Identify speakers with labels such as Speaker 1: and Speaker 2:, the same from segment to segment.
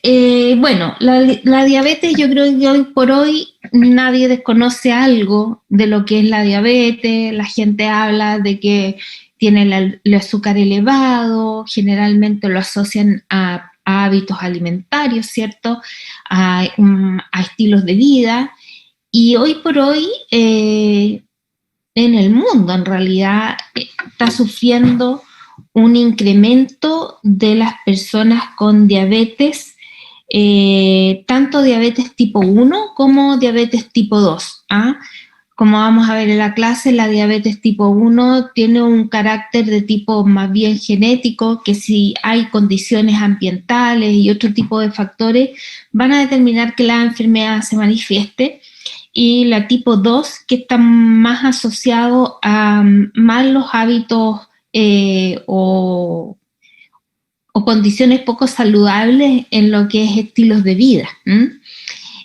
Speaker 1: Bueno, la diabetes, yo creo que hoy por hoy nadie desconoce algo de lo que es la diabetes. La gente habla de que tiene el azúcar elevado, generalmente lo asocian a hábitos alimentarios, ¿cierto? A estilos de vida. Y hoy por hoy, en el mundo en realidad está sufriendo un incremento de las personas con diabetes, tanto diabetes tipo 1 como diabetes tipo 2. ¿Ah? Como vamos a ver en la clase, la diabetes tipo 1 tiene un carácter de tipo más bien genético, que si hay condiciones ambientales y otro tipo de factores, van a determinar que la enfermedad se manifieste. Y la tipo 2, que está más asociado a malos hábitos o condiciones poco saludables en lo que es estilos de vida.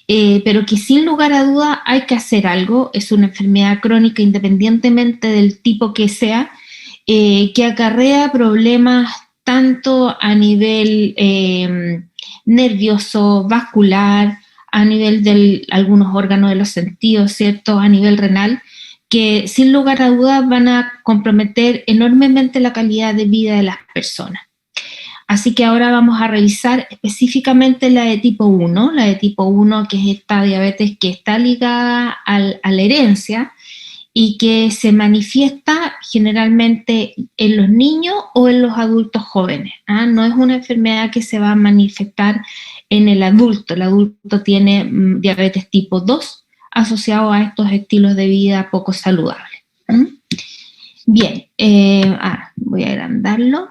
Speaker 1: Pero que sin lugar a duda hay que hacer algo. Es una enfermedad crónica independientemente del tipo que sea, que acarrea problemas tanto a nivel nervioso, vascular, a nivel de algunos órganos de los sentidos, ¿cierto? A nivel renal, que sin lugar a dudas van a comprometer enormemente la calidad de vida de las personas. Así que ahora vamos a revisar específicamente la de tipo 1, la de tipo 1 que es esta diabetes que está ligada a la herencia y que se manifiesta generalmente en los niños o en los adultos jóvenes. ¿Ah? No es una enfermedad que se va a manifestar en el adulto tiene diabetes tipo 2 asociado a estos estilos de vida poco saludables. Bien, voy a agrandarlo.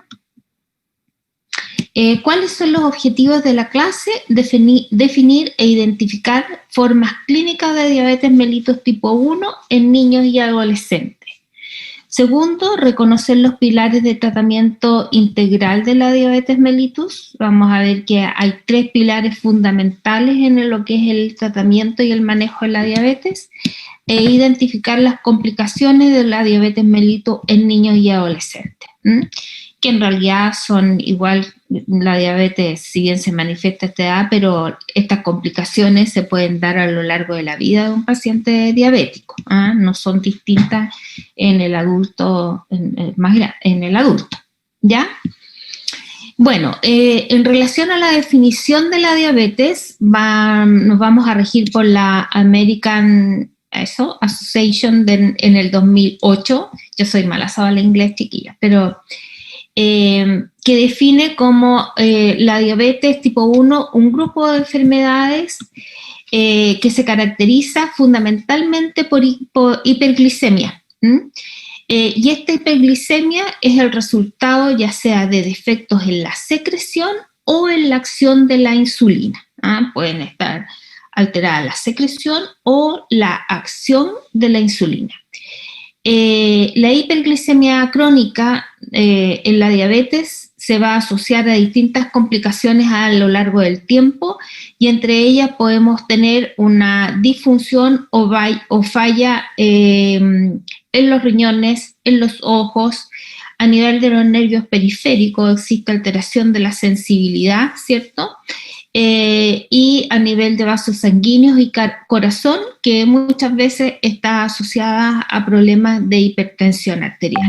Speaker 1: ¿Cuáles son los objetivos de la clase? Definir e identificar formas clínicas de diabetes mellitus tipo 1 en niños y adolescentes. Segundo, reconocer los pilares de tratamiento integral de la diabetes mellitus. Vamos a ver que hay 3 pilares fundamentales en lo que es el tratamiento y el manejo de la diabetes, e identificar las complicaciones de la diabetes mellitus en niños y adolescentes. Que en realidad son igual, la diabetes, si bien se manifiesta a esta edad, pero estas complicaciones se pueden dar a lo largo de la vida de un paciente diabético. No son distintas en el adulto, en el adulto, ¿ya? Bueno, en relación a la definición de la diabetes, nos vamos a regir por la American Association en el 2008. Yo soy mala, sabe el inglés, chiquilla, pero que define como la diabetes tipo 1 un grupo de enfermedades que se caracteriza fundamentalmente por hiperglicemia. Y esta hiperglicemia es el resultado ya sea de defectos en la secreción o en la acción de la insulina. Pueden estar alterada la secreción o la acción de la insulina. La hiperglicemia crónica en la diabetes se va a asociar a distintas complicaciones a lo largo del tiempo, y entre ellas podemos tener una disfunción o falla en los riñones, en los ojos. A nivel de los nervios periféricos existe alteración de la sensibilidad, ¿cierto? Y a nivel de vasos sanguíneos y corazón, que muchas veces está asociada a problemas de hipertensión arterial.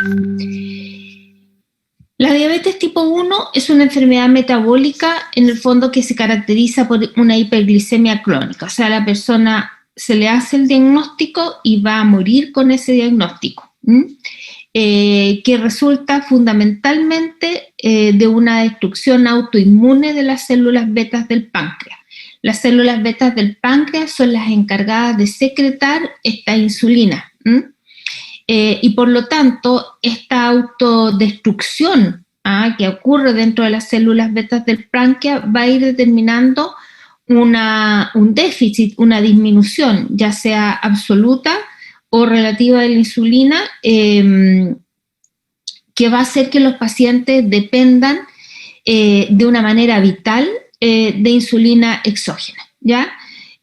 Speaker 1: La diabetes tipo 1 es una enfermedad metabólica, en el fondo, que se caracteriza por una hiperglicemia crónica. O sea, a la persona se le hace el diagnóstico y va a morir con ese diagnóstico. Que resulta fundamentalmente de una destrucción autoinmune de las células betas del páncreas. Las células betas del páncreas son las encargadas de secretar esta insulina. Y por lo tanto, esta autodestrucción que ocurre dentro de las células betas del páncreas va a ir determinando un déficit, una disminución, ya sea absoluta o relativa de la insulina, que va a hacer que los pacientes dependan de una manera vital de insulina exógena, ¿ya?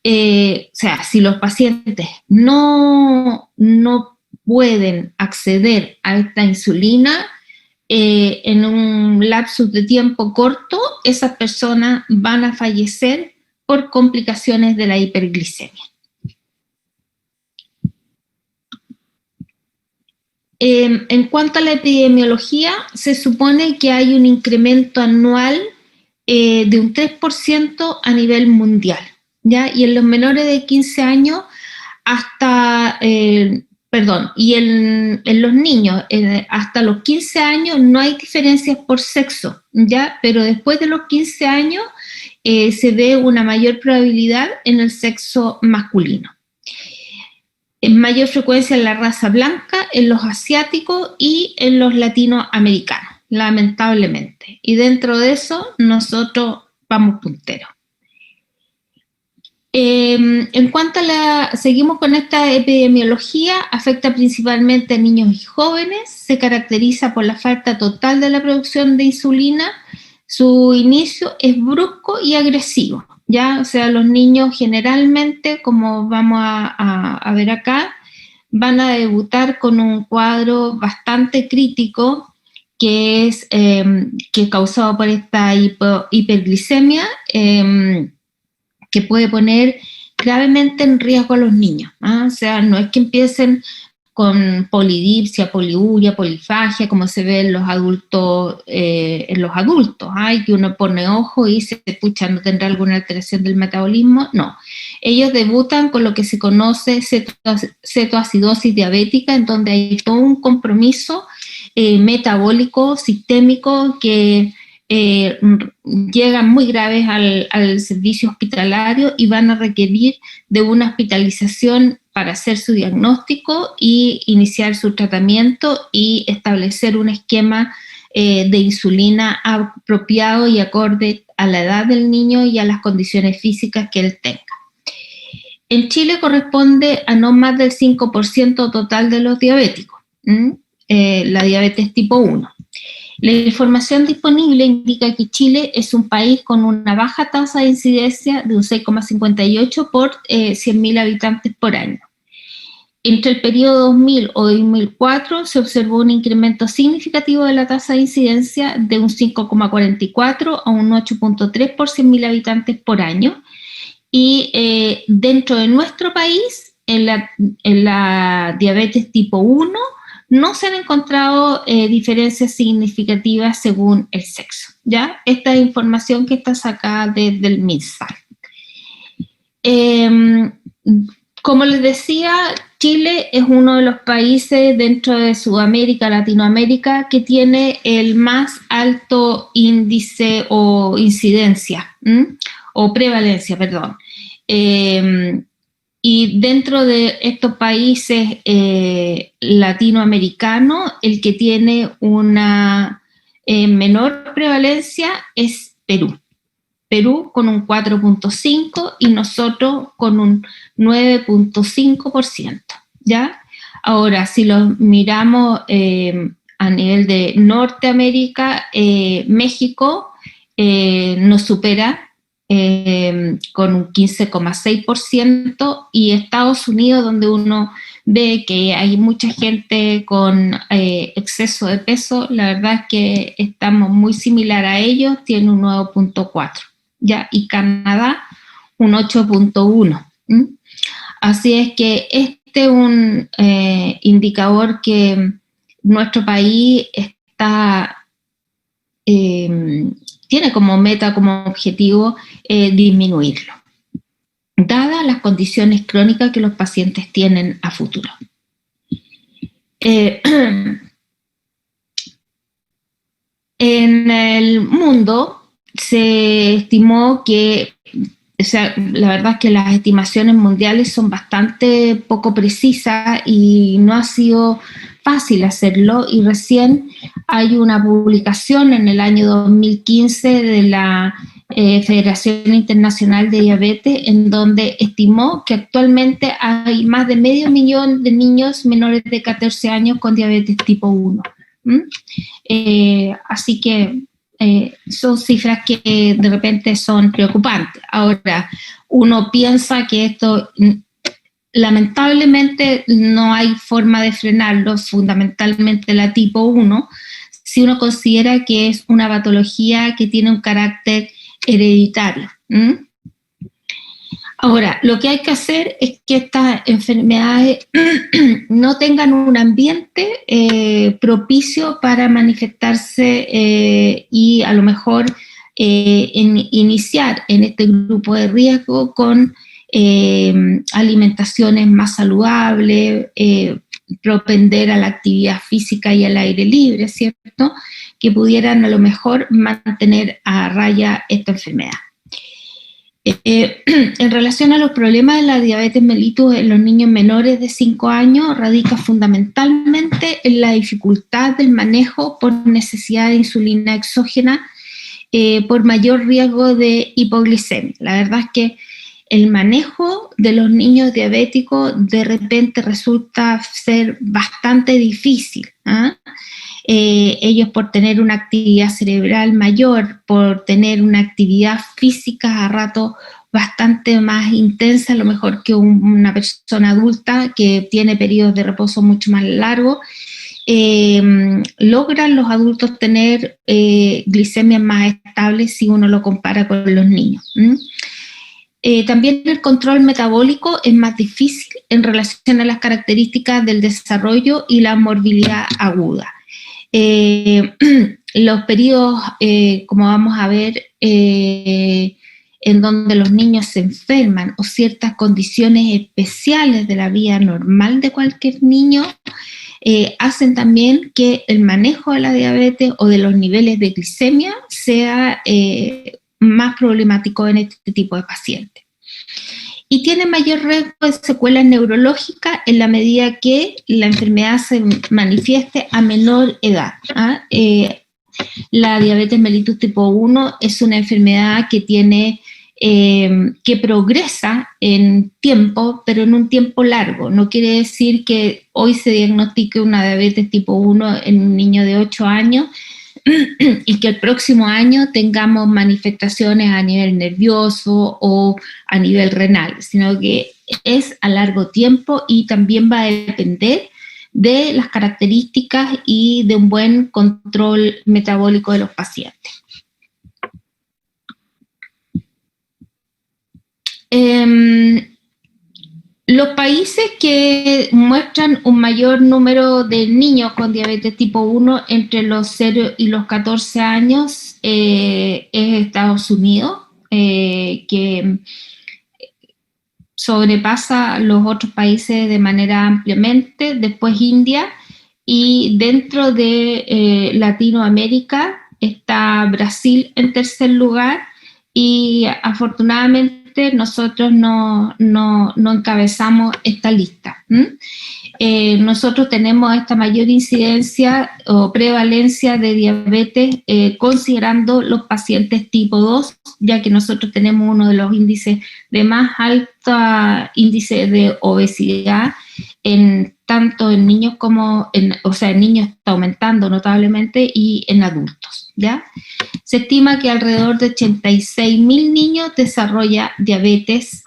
Speaker 1: O sea, si los pacientes no pueden acceder a esta insulina, en un lapsus de tiempo corto, esas personas van a fallecer por complicaciones de la hiperglicemia. En cuanto a la epidemiología, se supone que hay un incremento anual de un 3% a nivel mundial, ¿ya? Y en los menores de 15 años hasta, y en los niños hasta los 15 años no hay diferencias por sexo, ¿ya? Pero después de los 15 años se ve una mayor probabilidad en el sexo masculino. En mayor frecuencia en la raza blanca, en los asiáticos y en los latinoamericanos, lamentablemente. Y dentro de eso, nosotros vamos punteros. En cuanto a seguimos con esta epidemiología, afecta principalmente a niños y jóvenes, se caracteriza por la falta total de la producción de insulina, su inicio es brusco y agresivo, ¿ya? O sea, los niños generalmente, como vamos a ver acá, van a debutar con un cuadro bastante crítico que es causado por esta hiperglicemia, que puede poner gravemente en riesgo a los niños, ¿ah? O sea, no es que empiecen con polidipsia, poliuria, polifagia, como se ve en los adultos, y que uno pone ojo y se pucha, ¿no tendrá alguna alteración del metabolismo? No. Ellos debutan con lo que se conoce cetoacidosis diabética, en donde hay todo un compromiso metabólico, sistémico, que llegan muy graves al servicio hospitalario y van a requerir de una hospitalización para hacer su diagnóstico y iniciar su tratamiento y establecer un esquema de insulina apropiado y acorde a la edad del niño y a las condiciones físicas que él tenga. En Chile corresponde a no más del 5% total de los diabéticos, la diabetes tipo 1. La información disponible indica que Chile es un país con una baja tasa de incidencia de un 6,58 por 100.000 habitantes por año. Entre el periodo 2000 o 2004 se observó un incremento significativo de la tasa de incidencia de un 5,44 a un 8,3 por 100.000 habitantes por año. Y dentro de nuestro país, en la diabetes tipo 1, no se han encontrado diferencias significativas según el sexo, ¿ya? Esta es información que está sacada desde el MinSal. Como les decía, Chile es uno de los países dentro de Sudamérica, Latinoamérica, que tiene el más alto índice o incidencia, o prevalencia, perdón. Y dentro de estos países latinoamericanos, el que tiene una menor prevalencia es Perú. Perú con un 4,5% y nosotros con un 9,5%, ¿ya? Ahora, si lo miramos a nivel de Norteamérica, México nos supera con un 15,6%, y Estados Unidos, donde uno ve que hay mucha gente con exceso de peso, la verdad es que estamos muy similar a ellos, tiene un 9,4%, ¿ya? Y Canadá un 8,1%. Así es que este es un indicador que nuestro país está tiene como meta, como objetivo, disminuirlo, dadas las condiciones crónicas que los pacientes tienen a futuro. En el mundo se estimó que, o sea, la verdad es que las estimaciones mundiales son bastante poco precisas y no ha sido fácil hacerlo, y recién hay una publicación en el año 2015 de la Federación Internacional de Diabetes, en donde estimó que actualmente hay más de 500,000 de niños menores de 14 años con diabetes tipo 1. Así que son cifras que de repente son preocupantes. Ahora, uno piensa que esto lamentablemente no hay forma de frenarlo, fundamentalmente la tipo 1, si uno considera que es una patología que tiene un carácter hereditario. Ahora, lo que hay que hacer es que estas enfermedades no tengan un ambiente propicio para manifestarse y a lo mejor iniciar en este grupo de riesgo con alimentaciones más saludables, propender a la actividad física y al aire libre, ¿cierto? Que pudieran a lo mejor mantener a raya esta enfermedad. En relación a los problemas de la diabetes mellitus en los niños menores de 5 años, radica fundamentalmente en la dificultad del manejo por necesidad de insulina exógena por mayor riesgo de hipoglicemia. La verdad es que el manejo de los niños diabéticos de repente resulta ser bastante difícil. Ellos, por tener una actividad cerebral mayor, por tener una actividad física a rato bastante más intensa, a lo mejor que una persona adulta que tiene periodos de reposo mucho más largos, logran los adultos tener glicemias más estables si uno lo compara con los niños. También el control metabólico es más difícil en relación a las características del desarrollo y la morbilidad aguda. Los periodos, como vamos a ver, en donde los niños se enferman o ciertas condiciones especiales de la vida normal de cualquier niño, hacen también que el manejo de la diabetes o de los niveles de glicemia sea más problemático en este tipo de pacientes. Y tiene mayor riesgo de secuelas neurológicas en la medida que la enfermedad se manifieste a menor edad. La diabetes mellitus tipo 1 es una enfermedad que tiene que progresa en tiempo, pero en un tiempo largo. No quiere decir que hoy se diagnostique una diabetes tipo 1 en un niño de 8 años y que el próximo año tengamos manifestaciones a nivel nervioso o a nivel renal, sino que es a largo tiempo y también va a depender de las características y de un buen control metabólico de los pacientes. Los países que muestran un mayor número de niños con diabetes tipo 1 entre los 0 y los 14 años es Estados Unidos, que sobrepasa a los otros países de manera ampliamente, después India, y dentro de Latinoamérica está Brasil en tercer lugar, y afortunadamente nosotros no encabezamos esta lista. Nosotros tenemos esta mayor incidencia o prevalencia de diabetes considerando los pacientes tipo 2, ya que nosotros tenemos uno de los índices de más alto índice de obesidad tanto en niños como en niños está aumentando notablemente y en adultos, ¿ya? Se estima que alrededor de 86.000 niños desarrollan diabetes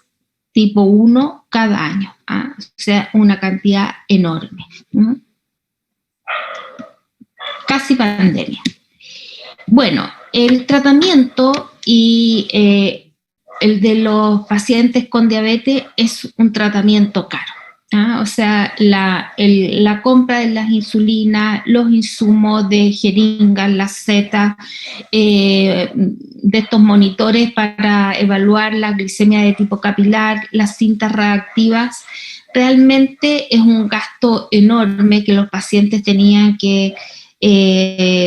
Speaker 1: tipo 1 cada año, o sea, una cantidad enorme. Casi pandemia. Bueno, el tratamiento y el de los pacientes con diabetes es un tratamiento caro. O sea, la compra de las insulinas, los insumos de jeringas, las setas, de estos monitores para evaluar la glicemia de tipo capilar, las cintas reactivas, realmente es un gasto enorme que los pacientes tenían que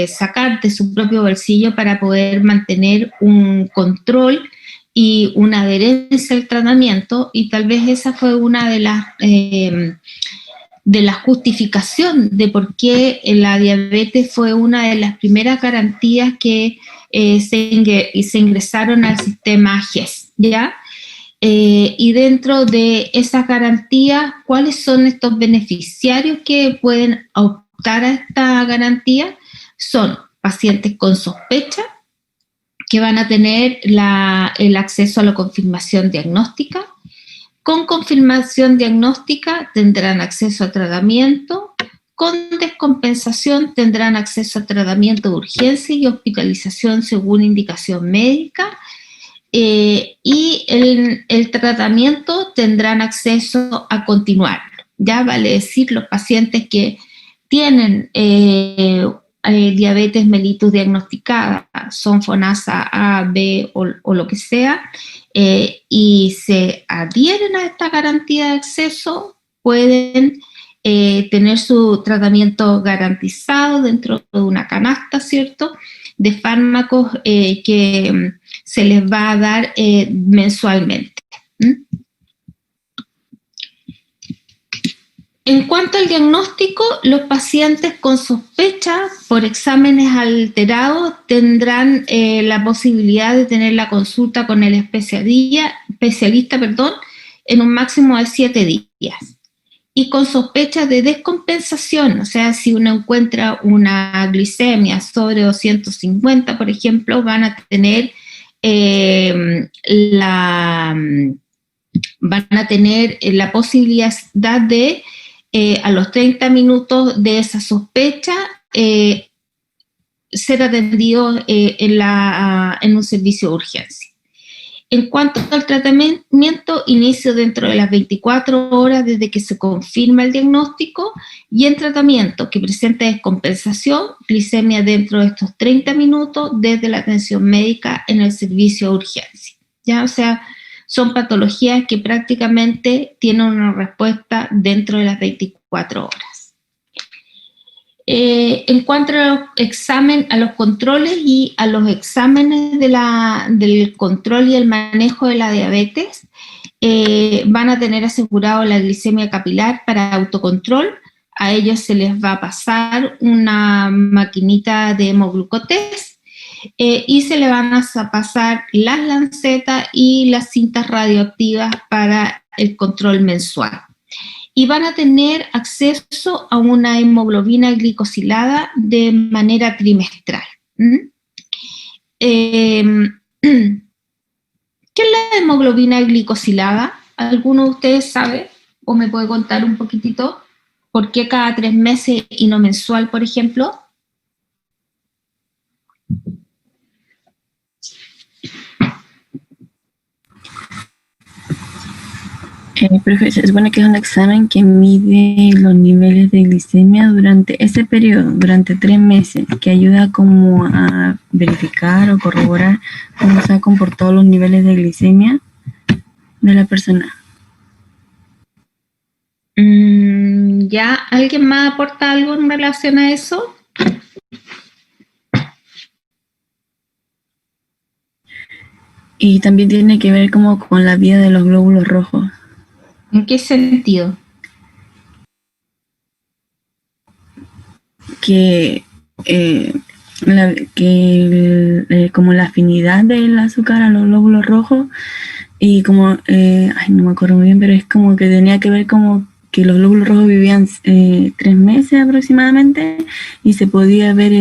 Speaker 1: sacar de su propio bolsillo para poder mantener un control y una adherencia al tratamiento, y tal vez esa fue una de la justificación de por qué la diabetes fue una de las primeras garantías que se ingresaron al sistema GES, ¿ya? Y dentro de esas garantías, ¿cuáles son estos beneficiarios que pueden optar a esta garantía? Son pacientes con sospecha, que van a tener el acceso a la confirmación diagnóstica. Con confirmación diagnóstica tendrán acceso a tratamiento. con descompensación tendrán acceso a tratamiento de urgencia y hospitalización según indicación médica, y el tratamiento tendrán acceso a continuar. Ya vale decir, los pacientes que tienen diabetes mellitus diagnosticada, son FONASA A, B o lo que sea, y se adhieren a esta garantía de acceso, pueden tener su tratamiento garantizado dentro de una canasta, ¿cierto?, de fármacos que se les va a dar mensualmente. En cuanto al diagnóstico, los pacientes con sospecha por exámenes alterados tendrán la posibilidad de tener la consulta con el especialista, en un máximo de 7 días. Y con sospecha de descompensación, o sea, si uno encuentra una glicemia sobre 250, por ejemplo, van a tener la posibilidad de a los 30 minutos de esa sospecha ser atendidos en un servicio de urgencia. En cuanto al tratamiento, inicio dentro de las 24 horas desde que se confirma el diagnóstico, y en tratamiento que presenta descompensación, glicemia dentro de estos 30 minutos desde la atención médica en el servicio de urgencia. ¿Ya? O sea, son patologías que prácticamente tienen una respuesta dentro de las 24 horas. En cuanto a los controles y a los exámenes del control y el manejo de la diabetes, van a tener asegurado la glicemia capilar para autocontrol. A ellos se les va a pasar una maquinita de hemoglucotest y se le van a pasar las lancetas y las cintas radioactivas para el control mensual. Y van a tener acceso a una hemoglobina glicosilada de manera trimestral. ¿Qué es la hemoglobina glicosilada? ¿Alguno de ustedes sabe o me puede contar un poquitito por qué cada 3 meses y no mensual, por ejemplo?
Speaker 2: Profe, se supone que es un examen que mide los niveles de glicemia durante ese periodo, durante 3 meses, que ayuda como a verificar o corroborar cómo se han comportado los niveles de glicemia de la persona.
Speaker 1: ¿Ya? ¿Alguien más aporta algo en relación a eso?
Speaker 2: Y también tiene que ver como con la vida de los glóbulos rojos.
Speaker 1: ¿En qué sentido?
Speaker 2: Que como la afinidad del azúcar a los glóbulos rojos, y como, no me acuerdo muy bien, pero es como que tenía que ver como que los glóbulos rojos vivían 3 meses aproximadamente, y se podía ver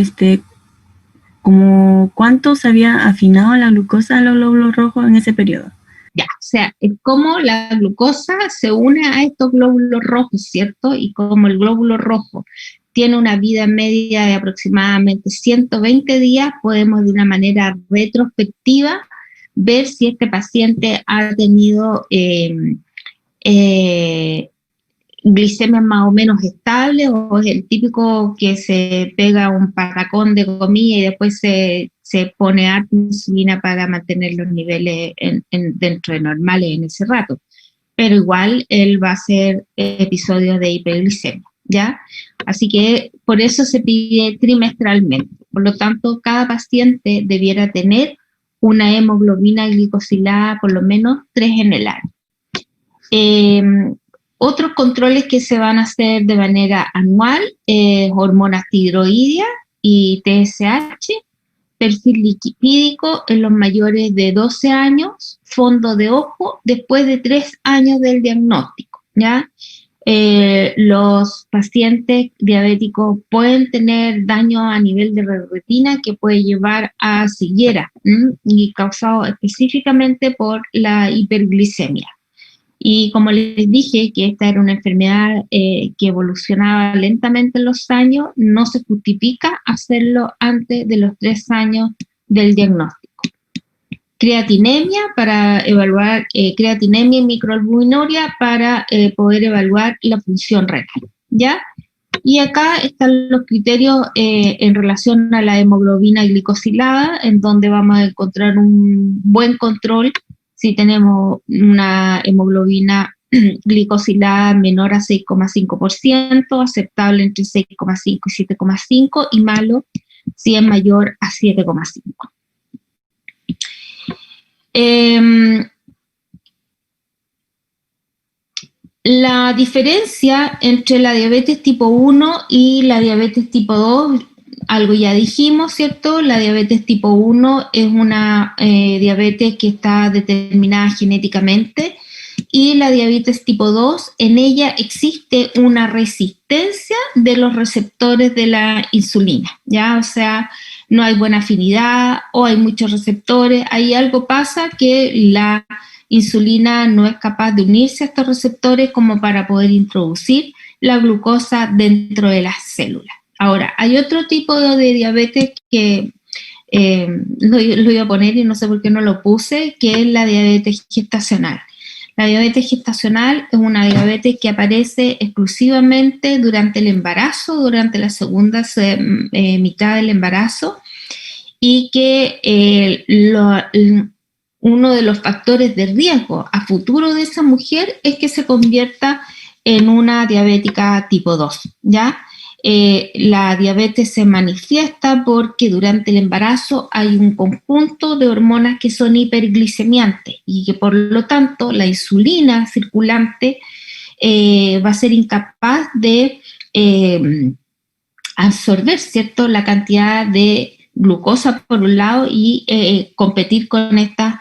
Speaker 2: como cuánto se había afinado la glucosa a los glóbulos rojos en ese periodo.
Speaker 1: Ya, o sea, cómo la glucosa se une a estos glóbulos rojos, ¿cierto? Y como el glóbulo rojo tiene una vida media de aproximadamente 120 días, podemos de una manera retrospectiva ver si este paciente ha tenido glicemia más o menos estable, o es el típico que se pega un patacón de comida y después se pone harta insulina para mantener los niveles dentro de normales en ese rato. Pero igual él va a hacer episodios de hiperglicemia, ¿ya? Así que por eso se pide trimestralmente. Por lo tanto, cada paciente debiera tener una hemoglobina glicosilada por lo menos 3 en el año. Otros controles que se van a hacer de manera anual, hormonas tiroideas y TSH, perfil lipídico en los mayores de 12 años, fondo de ojo después de 3 años del diagnóstico, ¿ya? Los pacientes diabéticos pueden tener daño a nivel de retina que puede llevar a ceguera, y causado específicamente por la hiperglicemia. Y como les dije que esta era una enfermedad que evolucionaba lentamente en los años, no se justifica hacerlo antes de los 3 años del diagnóstico. Creatinemia para evaluar creatinemia y microalbuminuria para poder evaluar la función renal, ¿ya? Y acá están los criterios en relación a la hemoglobina glicosilada, en donde vamos a encontrar un buen control si tenemos una hemoglobina glicosilada menor a 6,5%, aceptable entre 6,5 y 7,5 y malo si es mayor a 7,5. La diferencia entre la diabetes tipo 1 y la diabetes tipo 2, algo ya dijimos, ¿cierto? La diabetes tipo 1 es una diabetes que está determinada genéticamente, y la diabetes tipo 2, en ella existe una resistencia de los receptores de la insulina, ¿ya? O sea, no hay buena afinidad o hay muchos receptores, ahí algo pasa que la insulina no es capaz de unirse a estos receptores como para poder introducir la glucosa dentro de las células. Ahora, hay otro tipo de diabetes que lo iba a poner y no sé por qué no lo puse, que es la diabetes gestacional. La diabetes gestacional es una diabetes que aparece exclusivamente durante el embarazo, durante la segunda mitad del embarazo, y que uno de los factores de riesgo a futuro de esa mujer es que se convierta en una diabética tipo 2, ¿ya? La diabetes se manifiesta porque durante el embarazo hay un conjunto de hormonas que son hiperglicemiantes y que por lo tanto la insulina circulante va a ser incapaz de absorber, ¿cierto?, la cantidad de glucosa por un lado y competir con estas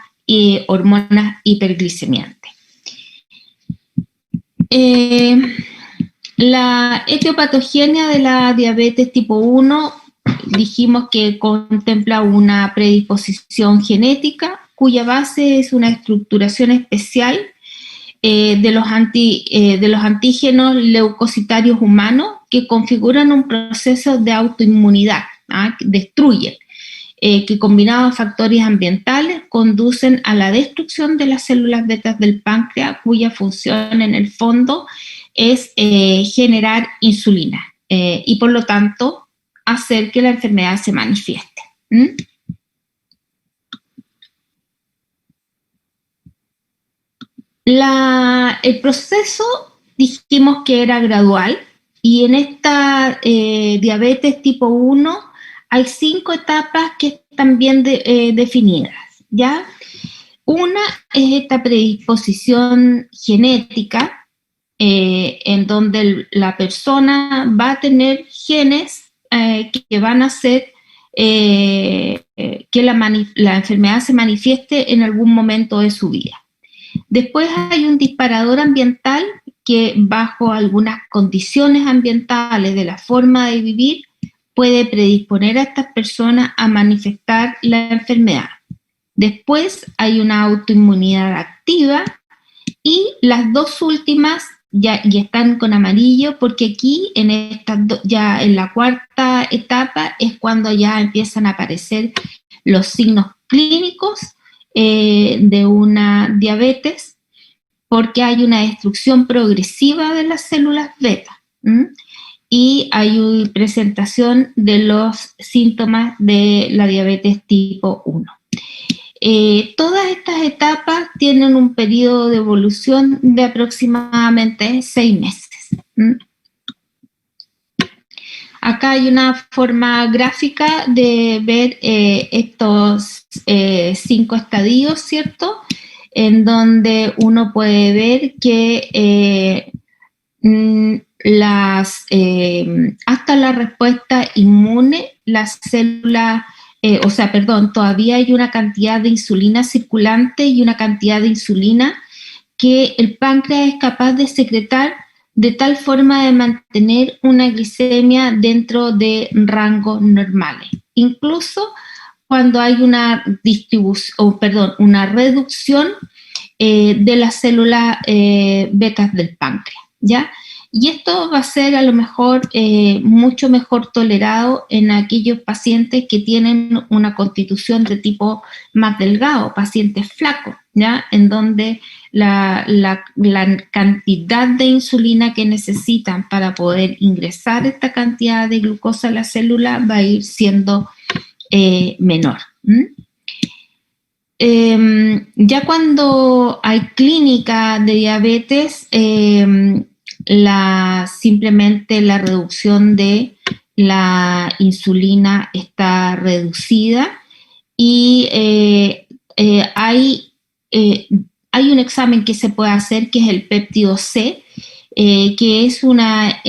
Speaker 1: hormonas hiperglicemiantes. La etiopatogenia de la diabetes tipo 1 dijimos que contempla una predisposición genética cuya base es una estructuración especial de los antígenos leucocitarios humanos que configuran un proceso de autoinmunidad, que destruyen, que combinados a factores ambientales conducen a la destrucción de las células betas del páncreas, cuya función en el fondo es generar insulina y por lo tanto hacer que la enfermedad se manifieste. El proceso dijimos que era gradual y en esta diabetes tipo 1 hay 5 etapas que están bien definidas, ¿ya? Una es esta predisposición genética, en donde la persona va a tener genes que van a hacer que la enfermedad se manifieste en algún momento de su vida. Después hay un disparador ambiental que bajo algunas condiciones ambientales de la forma de vivir puede predisponer a estas personas a manifestar la enfermedad. Después hay una autoinmunidad activa y las dos últimas ya están con amarillo porque aquí ya en la cuarta etapa es cuando ya empiezan a aparecer los signos clínicos de una diabetes, porque hay una destrucción progresiva de las células beta y hay una presentación de los síntomas de la diabetes tipo 1. Todas estas etapas tienen un periodo de evolución de aproximadamente 6 meses. Acá hay una forma gráfica de ver estos 5 estadios, ¿cierto? En donde uno puede ver que hasta la respuesta inmune, las células, todavía hay una cantidad de insulina circulante y una cantidad de insulina que el páncreas es capaz de secretar de tal forma de mantener una glicemia dentro de rangos normales. Incluso cuando hay una reducción de las células betas del páncreas, ¿ya? Y esto va a ser a lo mejor mucho mejor tolerado en aquellos pacientes que tienen una constitución de tipo más delgado, pacientes flacos, ¿ya? En donde la cantidad de insulina que necesitan para poder ingresar esta cantidad de glucosa a la célula va a ir siendo menor. Ya cuando hay clínica de diabetes, simplemente la reducción de la insulina está reducida y hay un examen que se puede hacer que es el péptido C, que es una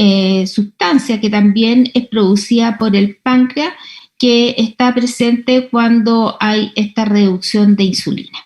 Speaker 1: sustancia que también es producida por el páncreas, que está presente cuando hay esta reducción de insulina.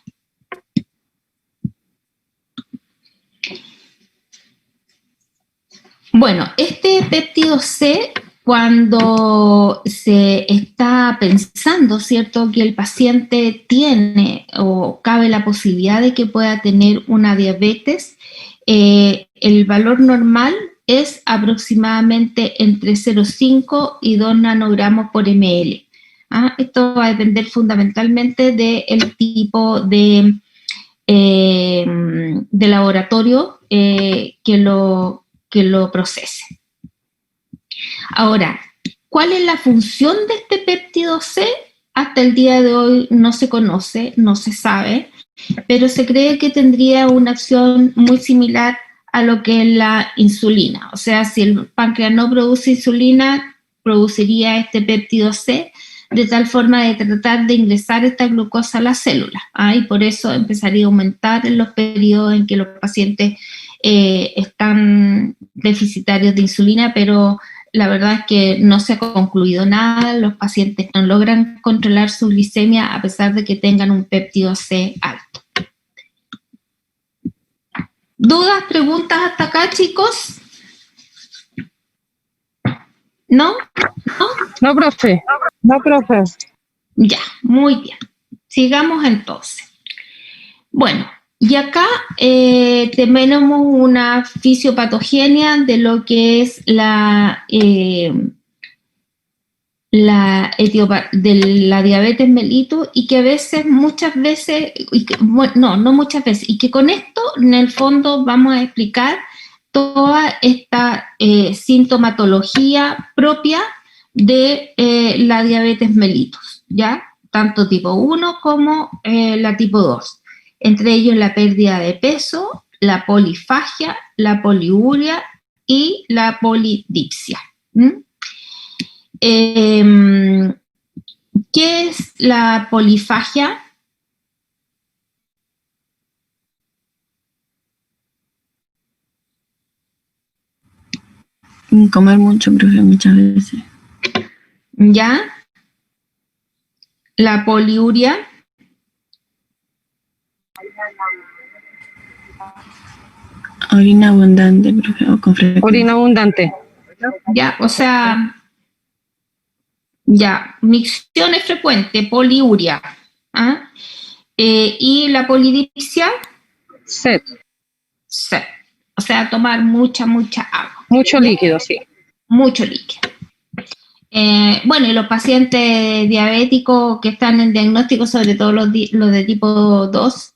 Speaker 1: Bueno, este péptido C, cuando se está pensando, ¿cierto?, que el paciente tiene o cabe la posibilidad de que pueda tener una diabetes, el valor normal es aproximadamente entre 0,5 y 2 nanogramos por ml. Esto va a depender fundamentalmente del tipo de laboratorio que lo procese. Ahora, ¿cuál es la función de este péptido C? Hasta el día de hoy no se conoce, no se sabe, pero se cree que tendría una acción muy similar a lo que es la insulina. O sea, si el páncreas no produce insulina, produciría este péptido C, de tal forma de tratar de ingresar esta glucosa a la célula. Y por eso empezaría a aumentar en los periodos en que los pacientes están deficitarios de insulina, pero la verdad es que no se ha concluido nada, los pacientes no logran controlar su glicemia a pesar de que tengan un péptido C alto. ¿Dudas, preguntas hasta acá, chicos? ¿No? ¿No?
Speaker 3: No, profe. No, profe.
Speaker 1: Ya, muy bien. Sigamos entonces. Bueno, y acá tenemos una fisiopatogenia de lo que es la diabetes mellitus, y que a veces, muchas veces, no muchas veces, y que con esto en el fondo vamos a explicar toda esta sintomatología propia de la diabetes mellitus, ¿ya? Tanto tipo 1 como la tipo 2. Entre ellos la pérdida de peso, la polifagia, la poliuria y la polidipsia. ¿Qué es la polifagia?
Speaker 2: Comer mucho, profe, muchas veces.
Speaker 1: ¿Ya? La poliuria.
Speaker 2: Orina abundante, profe, o con frecuencia.
Speaker 3: Orina abundante.
Speaker 1: Ya, o sea, ya, micciones frecuentes, poliuria. Y la polidipsia.
Speaker 3: Sed.
Speaker 1: Sed. O sea, tomar mucha agua.
Speaker 3: Mucho líquido, sí.
Speaker 1: Mucho líquido. Bueno, y los pacientes diabéticos que están en diagnóstico, sobre todo los de tipo 2,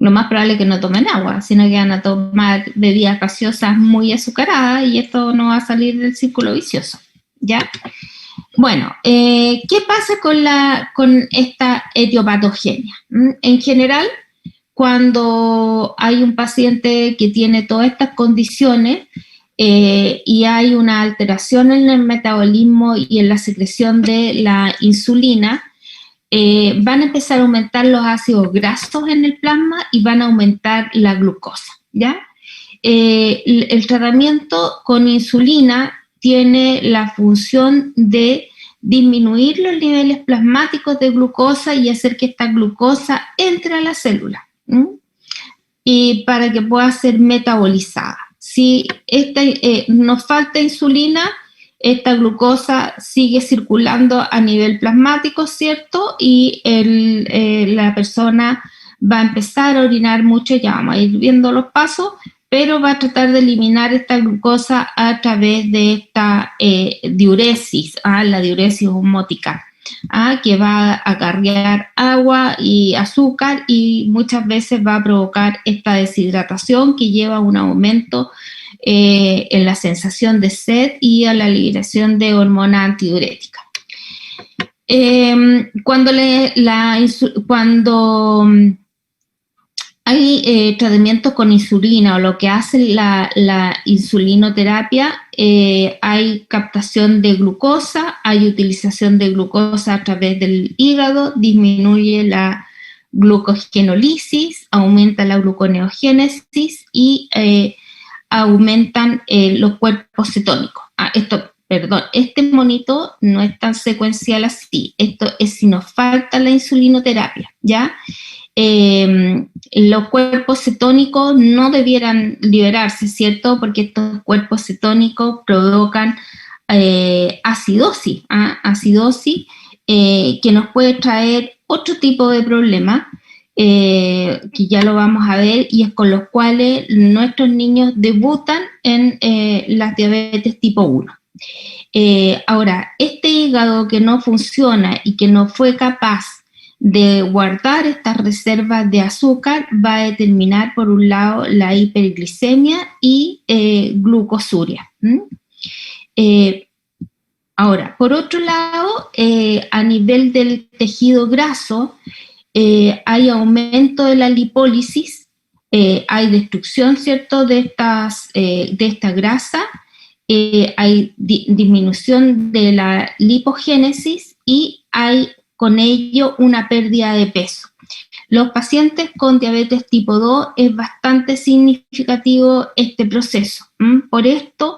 Speaker 1: lo más probable es que no tomen agua, sino que van a tomar bebidas gaseosas muy azucaradas, y esto no va a salir del círculo vicioso, ¿ya? Bueno, ¿qué pasa con esta etiopatogenia? En general, cuando hay un paciente que tiene todas estas condiciones y hay una alteración en el metabolismo y en la secreción de la insulina, van a empezar a aumentar los ácidos grasos en el plasma y van a aumentar la glucosa, ¿ya? El tratamiento con insulina tiene la función de disminuir los niveles plasmáticos de glucosa y hacer que esta glucosa entre a la célula, y para que pueda ser metabolizada. Si nos falta insulina, esta glucosa sigue circulando a nivel plasmático, ¿cierto? Y la persona va a empezar a orinar mucho, ya vamos a ir viendo los pasos, pero va a tratar de eliminar esta glucosa a través de esta diuresis, la diuresis osmótica, que va a acarrear agua y azúcar y muchas veces va a provocar esta deshidratación que lleva a un aumento en la sensación de sed y a la liberación de hormona antidiurética. Cuando hay tratamientos con insulina o lo que hace la insulinoterapia, hay captación de glucosa, hay utilización de glucosa a través del hígado, disminuye la glucogenólisis, aumenta la gluconeogénesis y aumentan los cuerpos cetónicos. Este monito no es tan secuencial así, esto es si nos falta la insulinoterapia, ¿ya? Los cuerpos cetónicos no debieran liberarse, ¿cierto? Porque estos cuerpos cetónicos provocan acidosis, que nos puede traer otro tipo de problema, que ya lo vamos a ver, y es con los cuales nuestros niños debutan en las diabetes tipo 1. Ahora, este hígado que no funciona y que no fue capaz de guardar estas reservas de azúcar va a determinar, por un lado, la hiperglicemia y glucosuria. Ahora, por otro lado, a nivel del tejido graso, hay aumento de la lipólisis, hay destrucción, ¿cierto?, de esta grasa, hay disminución de la lipogénesis y hay con ello una pérdida de peso. Los pacientes con diabetes tipo 2 es bastante significativo este proceso. Por esto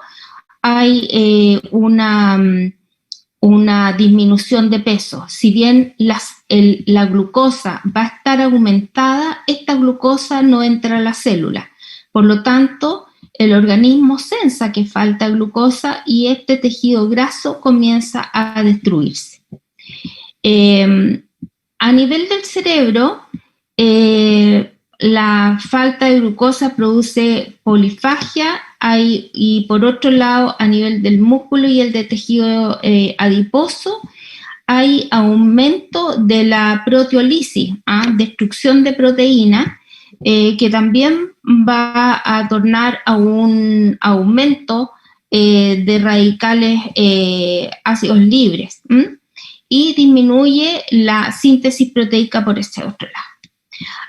Speaker 1: hay una disminución de peso. Si bien la glucosa va a estar aumentada, esta glucosa no entra a la célula. Por lo tanto, el organismo sensa que falta glucosa y este tejido graso comienza a destruirse. A nivel del cerebro, la falta de glucosa produce polifagia y por otro lado, a nivel del músculo y el de tejido adiposo, hay aumento de la proteólisis, destrucción de proteína, que también va a tornar a un aumento de radicales ácidos libres. Y disminuye la síntesis proteica por ese otro lado.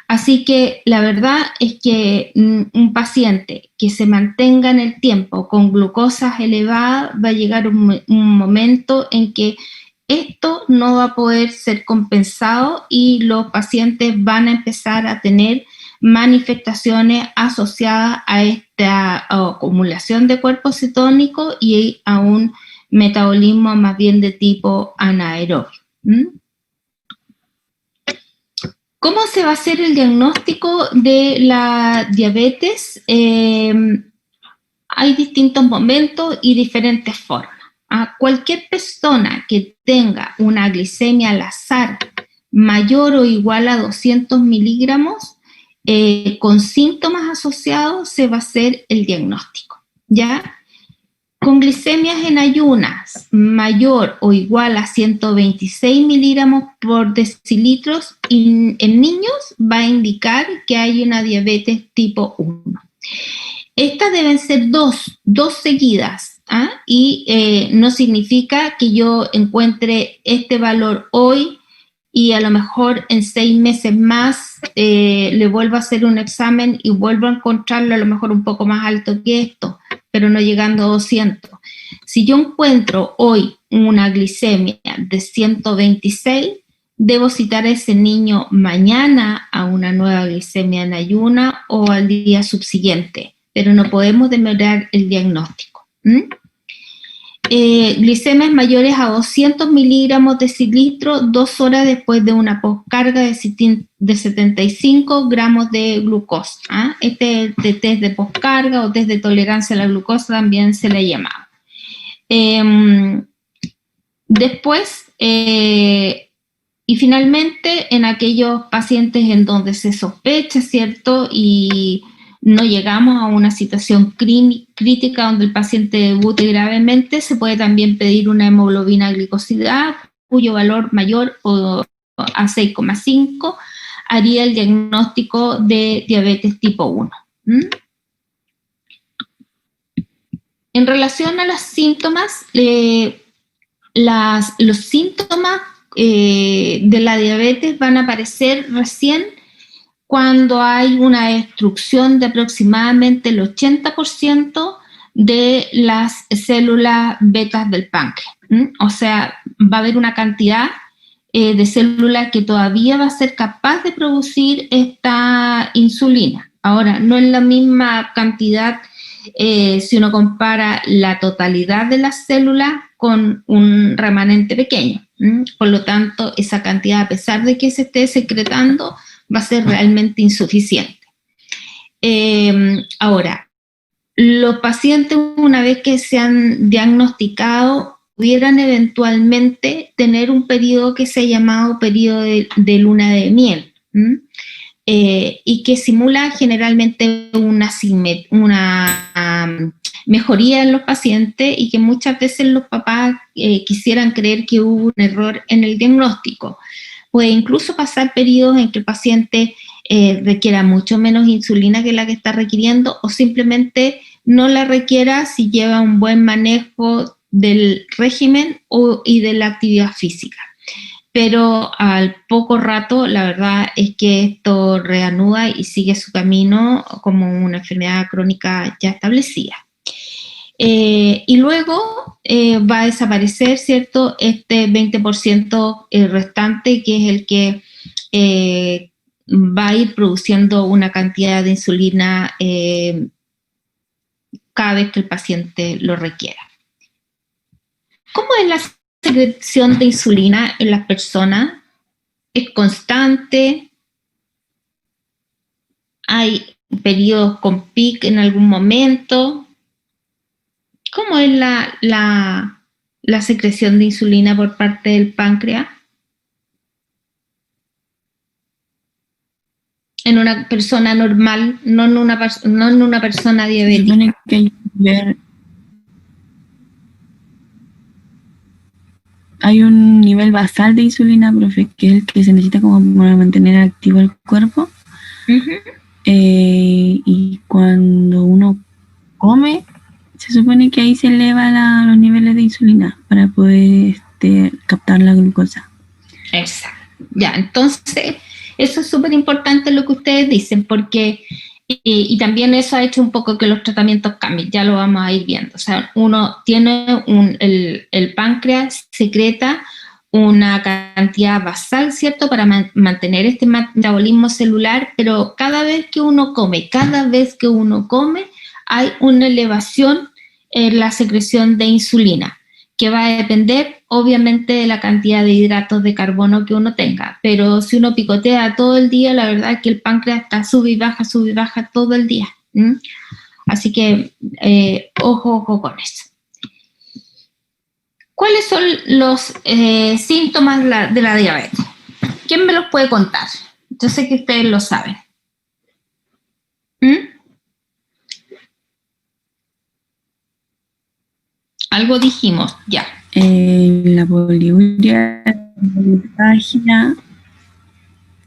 Speaker 1: Así que la verdad es que un paciente que se mantenga en el tiempo con glucosas elevadas va a llegar un momento en que esto no va a poder ser compensado y los pacientes van a empezar a tener manifestaciones asociadas a esta acumulación de cuerpos cetónicos y a un metabolismo más bien de tipo anaerobio. ¿Cómo se va a hacer el diagnóstico de la diabetes? Hay distintos momentos y diferentes formas. Cualquier persona que tenga una glicemia al azar mayor o igual a 200 miligramos, con síntomas asociados, se va a hacer el diagnóstico, ¿ya? Con glicemias en ayunas mayor o igual a 126 miligramos por decilitros en niños va a indicar que hay una diabetes tipo 1. Estas deben ser dos seguidas, y no significa que yo encuentre este valor hoy y a lo mejor en 6 meses más le vuelvo a hacer un examen y vuelvo a encontrarlo a lo mejor un poco más alto que esto, pero no llegando a 200. Si yo encuentro hoy una glicemia de 126, debo citar a ese niño mañana a una nueva glicemia en ayuna o al día subsiguiente, pero no podemos demorar el diagnóstico. Glicemias mayores a 200 miligramos decilitro 2 horas después de una poscarga de 75 gramos de glucosa. Este de test de poscarga o test de tolerancia a la glucosa también se le ha llamado. Después, Y finalmente, en aquellos pacientes en donde se sospecha, ¿cierto? Y no llegamos a una situación crítica donde el paciente debute gravemente, se puede también pedir una hemoglobina glicosilada cuyo valor mayor a 6,5 haría el diagnóstico de diabetes tipo 1. En relación a los síntomas, los síntomas de la diabetes van a aparecer recién cuando hay una destrucción de aproximadamente el 80% de las células betas del páncreas. O sea, va a haber una cantidad de células que todavía va a ser capaz de producir esta insulina. Ahora, no es la misma cantidad si uno compara la totalidad de las células con un remanente pequeño. Por lo tanto, esa cantidad, a pesar de que se esté secretando, va a ser realmente insuficiente. Ahora, los pacientes, una vez que se han diagnosticado, pudieran eventualmente tener un periodo que se ha llamado periodo de luna de miel, y que simula generalmente una mejoría en los pacientes y que muchas veces los papás quisieran creer que hubo un error en el diagnóstico. Puede incluso pasar periodos en que el paciente requiera mucho menos insulina que la que está requiriendo o simplemente no la requiera si lleva un buen manejo del régimen y de la actividad física. Pero al poco rato, la verdad es que esto reanuda y sigue su camino como una enfermedad crónica ya establecida. Y luego va a desaparecer, ¿cierto?, este 20% restante, que es el que va a ir produciendo una cantidad de insulina cada vez que el paciente lo requiera. ¿Cómo es la secreción de insulina en las personas? ¿Es constante? ¿Hay periodos con pic en algún momento? ¿Cómo es la secreción de insulina por parte del páncreas? En una persona normal, no en una persona diabética.
Speaker 2: Se supone que hay un nivel basal de insulina, profe, que es el que se necesita como para mantener activo el cuerpo. Y cuando uno come, se supone que ahí se eleva los niveles de insulina para poder captar la glucosa.
Speaker 1: Exacto. Ya, entonces, eso es súper importante lo que ustedes dicen, porque, y también eso ha hecho un poco que los tratamientos cambien, ya lo vamos a ir viendo. O sea, uno tiene el páncreas secreta una cantidad basal, ¿cierto?, para mantener este metabolismo celular, pero cada vez que uno come, hay una elevación en la secreción de insulina, que va a depender obviamente de la cantidad de hidratos de carbono que uno tenga, pero si uno picotea todo el día, la verdad es que el páncreas está sube y baja todo el día. Así que ojo con eso. ¿Cuáles son los síntomas de la diabetes? ¿Quién me los puede contar? Yo sé que ustedes lo saben. Algo dijimos, ya.
Speaker 2: La poliuria,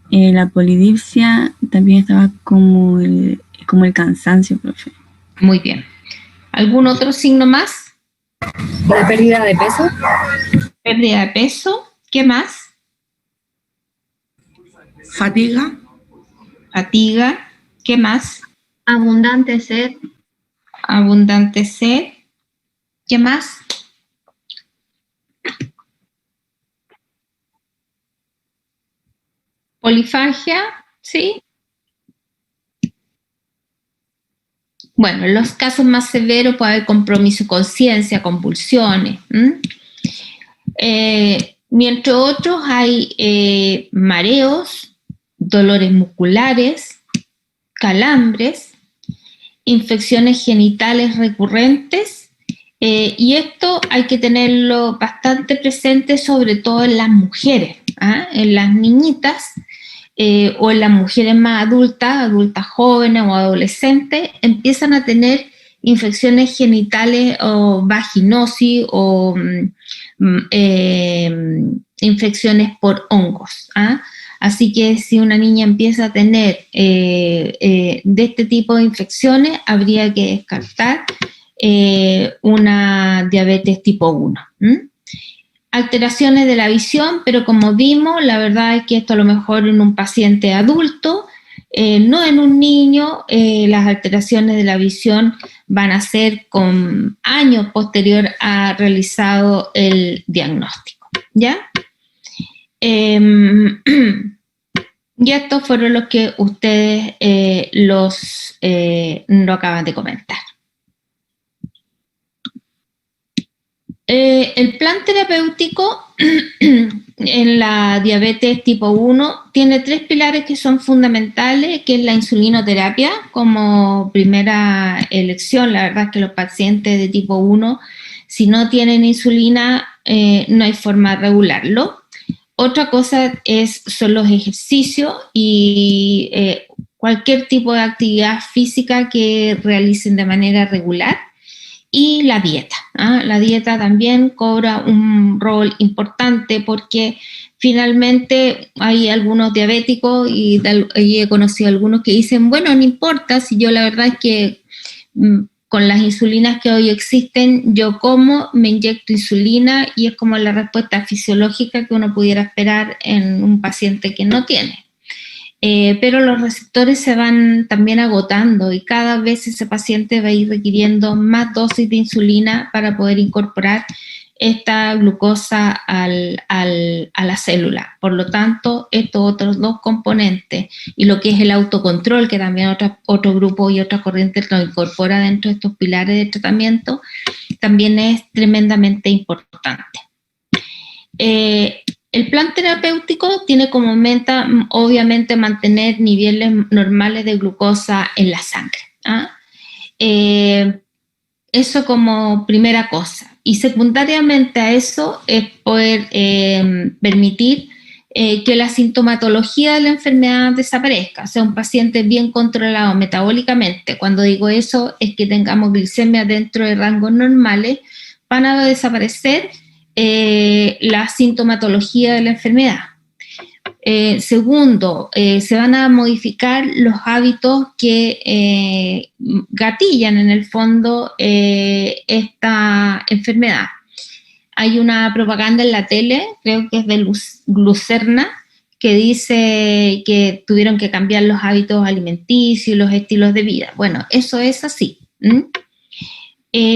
Speaker 2: la polidipsia, también estaba como el cansancio, profe.
Speaker 1: Muy bien. ¿Algún otro signo más?
Speaker 3: ¿La pérdida de peso?
Speaker 1: Pérdida de peso. ¿Qué más?
Speaker 4: Fatiga.
Speaker 1: ¿Qué más?
Speaker 5: Abundante sed.
Speaker 1: ¿Qué más? Polifagia, ¿sí? Bueno, en los casos más severos puede haber compromiso de conciencia, convulsiones. Mientras otros hay mareos, dolores musculares, calambres, infecciones genitales recurrentes, y esto hay que tenerlo bastante presente, sobre todo en las mujeres, en las niñitas o en las mujeres más adultas jóvenes o adolescentes, empiezan a tener infecciones genitales o vaginosis o infecciones por hongos. Así que si una niña empieza a tener de este tipo de infecciones, habría que descartar una diabetes tipo 1. Alteraciones de la visión, pero como vimos, la verdad es que esto a lo mejor en un paciente adulto, no en un niño. Las alteraciones de la visión van a ser con años posterior a realizado el diagnóstico, ¿ya? Y estos fueron los que ustedes lo acaban de comentar. El plan terapéutico en la diabetes tipo 1 tiene 3 pilares que son fundamentales, que es la insulinoterapia como primera elección. La verdad es que los pacientes de tipo 1, si no tienen insulina, no hay forma de regularlo. Otra cosa son los ejercicios y cualquier tipo de actividad física que realicen de manera regular. Y la dieta. La dieta también cobra un rol importante porque finalmente hay algunos diabéticos y he conocido algunos que dicen, bueno, no importa, si yo la verdad es que con las insulinas que hoy existen, yo como, me inyecto insulina y es como la respuesta fisiológica que uno pudiera esperar en un paciente que no tiene. Pero los receptores se van también agotando y cada vez ese paciente va a ir requiriendo más dosis de insulina para poder incorporar esta glucosa a la célula. Por lo tanto, estos otros 2 componentes y lo que es el autocontrol, que también otro grupo y otra corriente lo incorpora dentro de estos pilares de tratamiento, también es tremendamente importante. El plan terapéutico tiene como meta, obviamente, mantener niveles normales de glucosa en la sangre. Eso como primera cosa. Y secundariamente a eso es poder permitir que la sintomatología de la enfermedad desaparezca, o sea, un paciente bien controlado metabólicamente. Cuando digo eso es que tengamos glicemia dentro de rangos normales, van a desaparecer la sintomatología de la enfermedad. Segundo, se van a modificar los hábitos que gatillan en el fondo esta enfermedad. Hay una propaganda en la tele, creo que es de Glucerna, que dice que tuvieron que cambiar los hábitos alimenticios y los estilos de vida. Bueno, eso es así.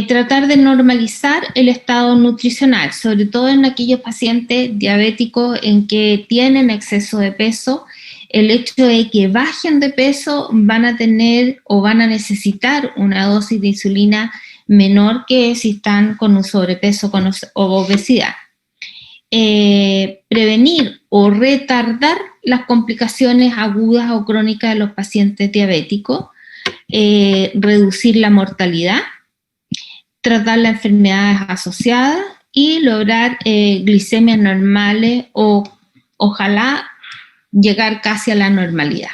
Speaker 1: Tratar de normalizar el estado nutricional, sobre todo en aquellos pacientes diabéticos en que tienen exceso de peso. El hecho de que bajen de peso van a tener o van a necesitar una dosis de insulina menor que si están con un sobrepeso o obesidad. Prevenir o retardar las complicaciones agudas o crónicas de los pacientes diabéticos, reducir la mortalidad, tratar las enfermedades asociadas y lograr glicemias normales o ojalá llegar casi a la normalidad.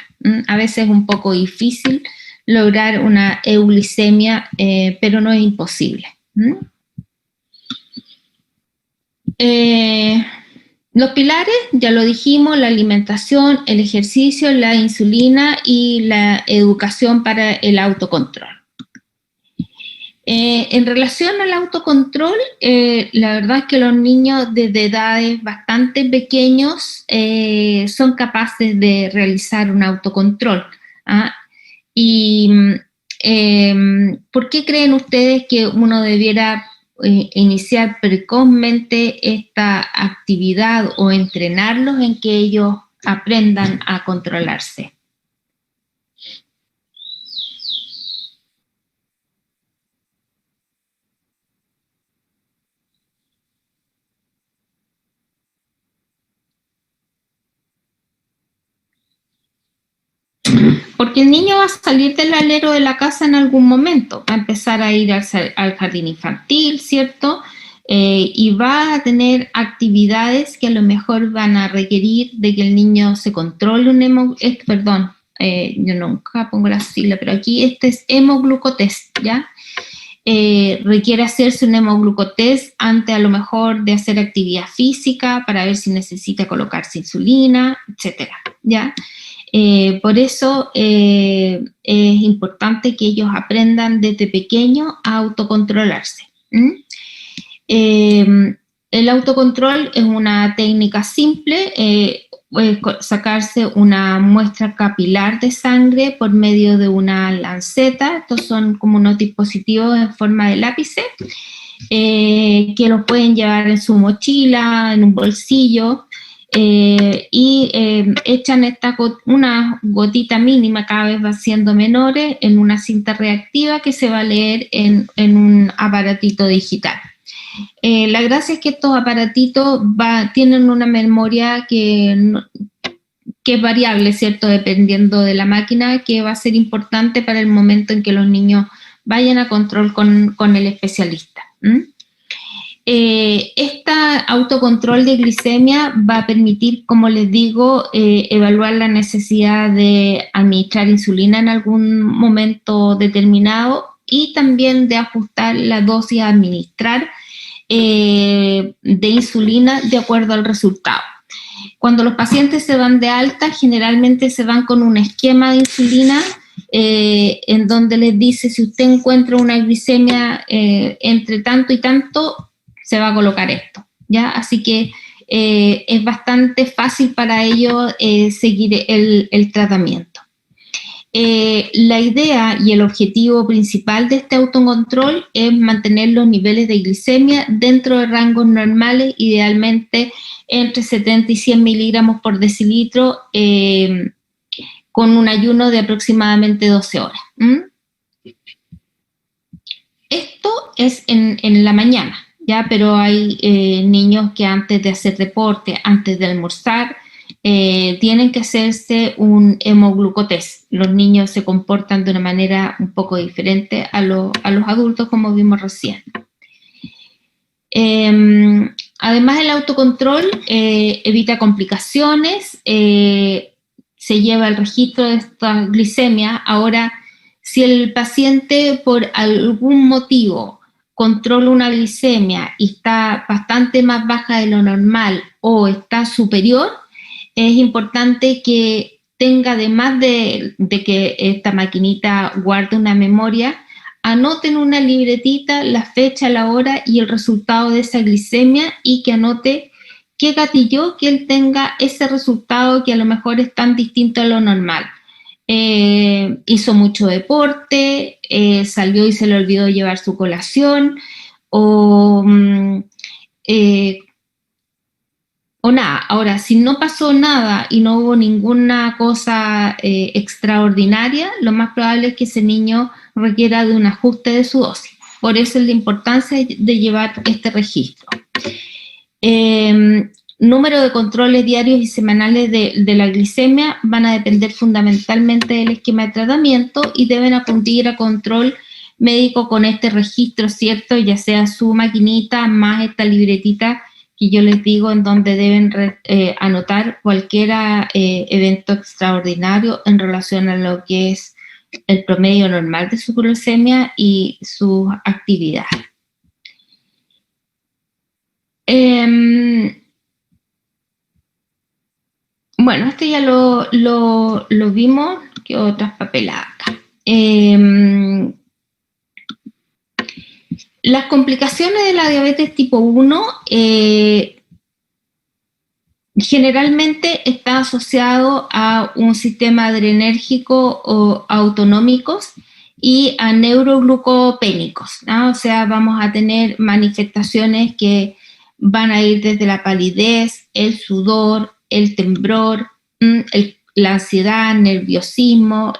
Speaker 1: A veces es un poco difícil lograr una euglicemia, pero no es imposible. Los pilares, ya lo dijimos, la alimentación, el ejercicio, la insulina y la educación para el autocontrol. En relación al autocontrol, la verdad es que los niños desde edades bastante pequeños son capaces de realizar un autocontrol. Y ¿por qué creen ustedes que uno debiera iniciar precozmente esta actividad o entrenarlos en que ellos aprendan a controlarse? Porque el niño va a salir del alero de la casa en algún momento, va a empezar a ir al jardín infantil, ¿cierto? y va a tener actividades que a lo mejor van a requerir de que el niño se controle yo nunca pongo la sigla, pero aquí este es hemoglucotest, ¿ya? Requiere hacerse un hemoglucotest antes a lo mejor de hacer actividad física para ver si necesita colocarse insulina, etcétera, ¿ya? Por eso es importante que ellos aprendan desde pequeños a autocontrolarse. El autocontrol es una técnica simple, puede sacarse una muestra capilar de sangre por medio de una lanceta. Estos son como unos dispositivos en forma de lápices que los pueden llevar en su mochila, en un bolsillo, y echan una gotita mínima, cada vez va siendo menores, en una cinta reactiva que se va a leer en un aparatito digital. La gracia es que estos aparatitos tienen una memoria que es variable, ¿cierto? Dependiendo de la máquina, que va a ser importante para el momento en que los niños vayan a control con el especialista. Este autocontrol de glicemia va a permitir, como les digo, evaluar la necesidad de administrar insulina en algún momento determinado y también de ajustar la dosis a administrar de insulina de acuerdo al resultado. Cuando los pacientes se van de alta, generalmente se van con un esquema de insulina en donde les dice si usted encuentra una glicemia entre tanto y tanto, se va a colocar esto, ¿ya? Así que es bastante fácil para ellos seguir el tratamiento. La idea y el objetivo principal de este autocontrol es mantener los niveles de glicemia dentro de rangos normales, idealmente entre 70 y 100 miligramos por decilitro, con un ayuno de aproximadamente 12 horas. Esto es en la mañana, ¿ya? Pero hay niños que antes de hacer deporte, antes de almorzar, tienen que hacerse un hemoglucotest. Los niños se comportan de una manera un poco diferente a los adultos, como vimos recién. Además, el autocontrol evita complicaciones, se lleva el registro de esta glicemia. Ahora, si el paciente por algún motivo controla una glicemia y está bastante más baja de lo normal o está superior, es importante que tenga, además de que esta maquinita guarde una memoria, anoten una libretita la fecha, la hora y el resultado de esa glicemia, y que anote qué gatilló que él tenga ese resultado que a lo mejor es tan distinto a lo normal. Hizo mucho deporte, salió y se le olvidó llevar su colación, o nada. Ahora, si no pasó nada y no hubo ninguna cosa extraordinaria, lo más probable es que ese niño requiera de un ajuste de su dosis. Por eso es la importancia de llevar este registro. Número de controles diarios y semanales de la glicemia van a depender fundamentalmente del esquema de tratamiento y deben acudir a control médico con este registro, ¿cierto? Ya sea su maquinita más esta libretita que yo les digo, en donde deben anotar cualquier evento extraordinario en relación a lo que es el promedio normal de su glucemia y sus actividades. Bueno, este ya lo vimos. ¿Qué otras papeladas acá? Las complicaciones de la diabetes tipo 1 generalmente está asociado a un sistema adrenérgico o autonómicos y a neuroglucopénicos, ¿no? O sea, vamos a tener manifestaciones que van a ir desde la palidez, el sudor, el temblor, la ansiedad, nerviosismo,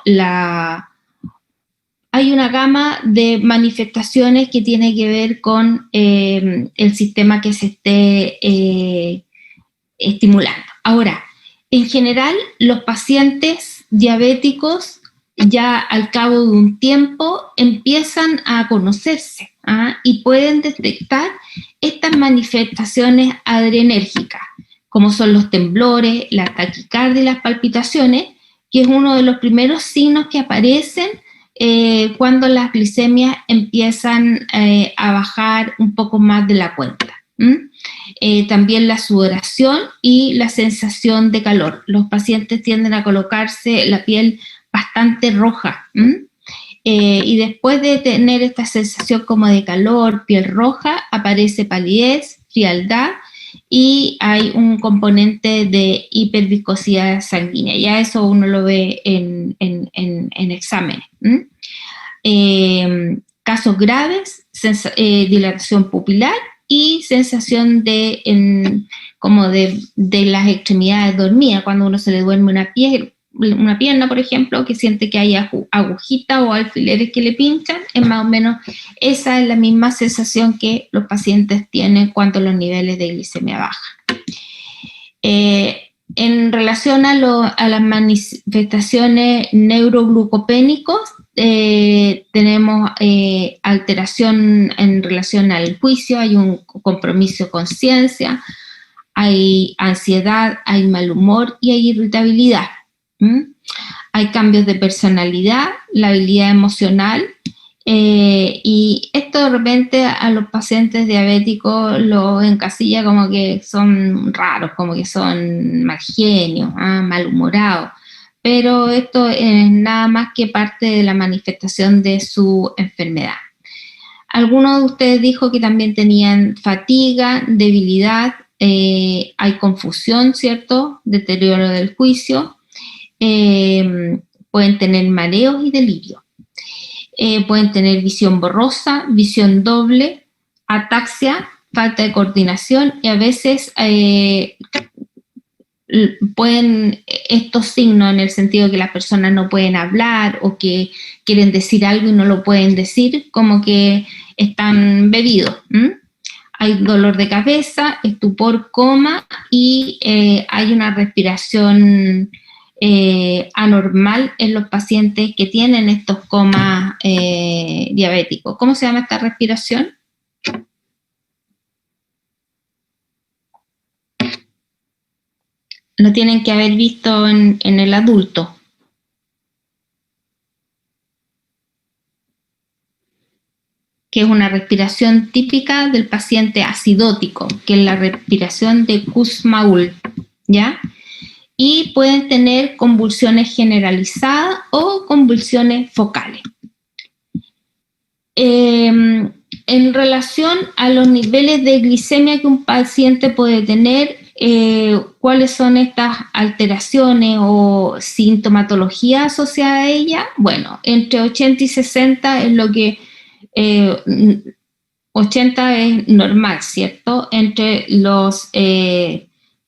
Speaker 1: hay una gama de manifestaciones que tiene que ver con el sistema que se esté estimulando. Ahora, en general, los pacientes diabéticos ya al cabo de un tiempo empiezan a conocerse y pueden detectar estas manifestaciones adrenérgicas, como son los temblores, la taquicardia y las palpitaciones, que es uno de los primeros signos que aparecen cuando las glicemias empiezan a bajar un poco más de la cuenta. También la sudoración y la sensación de calor. Los pacientes tienden a colocarse la piel bastante roja. Y después de tener esta sensación como de calor, piel roja, aparece palidez, frialdad y hay un componente de hiperviscosidad sanguínea. Ya eso uno lo ve en exámenes. Casos graves, dilatación pupilar y sensación como de las extremidades dormidas, cuando uno se le duerme una pierna, por ejemplo, que siente que hay agujitas o alfileres que le pinchan, es más o menos esa es la misma sensación que los pacientes tienen cuando los niveles de glicemia bajan. En relación a las manifestaciones neuroglucopénicos, tenemos alteración en relación al juicio, hay un compromiso de conciencia, hay ansiedad, hay mal humor y hay irritabilidad. Hay cambios de personalidad, la habilidad emocional, y esto de repente a los pacientes diabéticos los encasilla como que son raros, como que son mal genios, malhumorados, pero esto es nada más que parte de la manifestación de su enfermedad. Algunos de ustedes dijo que también tenían fatiga, debilidad, hay confusión, ¿cierto? Deterioro del juicio. Pueden tener mareos y delirio, pueden tener visión borrosa, visión doble, ataxia, falta de coordinación y a veces pueden estos signos en el sentido que las personas no pueden hablar o que quieren decir algo y no lo pueden decir, como que están bebidos. Hay dolor de cabeza, estupor, coma y hay una respiración anormal en los pacientes que tienen estos comas diabéticos. ¿Cómo se llama esta respiración? Lo tienen que haber visto en el adulto. Que es una respiración típica del paciente acidótico, que es la respiración de Kussmaul, ¿ya? Y pueden tener convulsiones generalizadas o convulsiones focales. En relación a los niveles de glicemia que un paciente puede tener, ¿cuáles son estas alteraciones o sintomatología asociada a ella? Bueno, entre 80 y 60 es lo que 80 es normal, ¿cierto? Entre los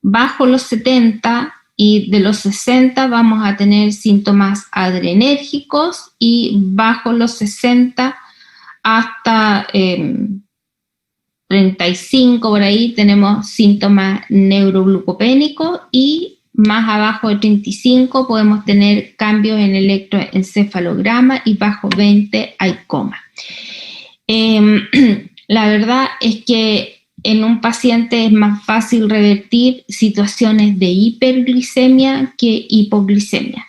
Speaker 1: bajo los 70 y de los 60 vamos a tener síntomas adrenérgicos y bajo los 60 hasta 35 por ahí tenemos síntomas neuroglucopénicos y más abajo de 35 podemos tener cambios en electroencefalograma y bajo 20 hay coma. La verdad es que en un paciente es más fácil revertir situaciones de hiperglicemia que hipoglicemia.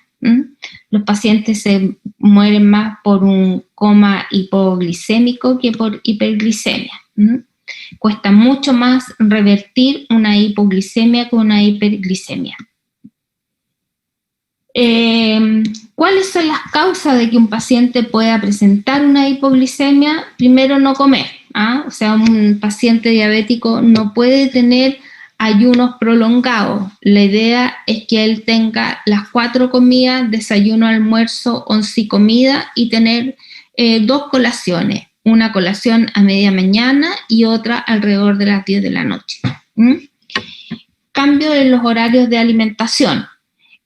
Speaker 1: Los pacientes se mueren más por un coma hipoglicémico que por hiperglicemia. Cuesta mucho más revertir una hipoglicemia que una hiperglicemia. ¿Cuáles son las causas de que un paciente pueda presentar una hipoglicemia? Primero, no comer. O sea, un paciente diabético no puede tener ayunos prolongados. La idea es que él tenga las 4 comidas, desayuno, almuerzo, 11 y comida, y tener 2 colaciones. Una colación a media mañana y otra alrededor de las 10 de la noche. Cambio en los horarios de alimentación.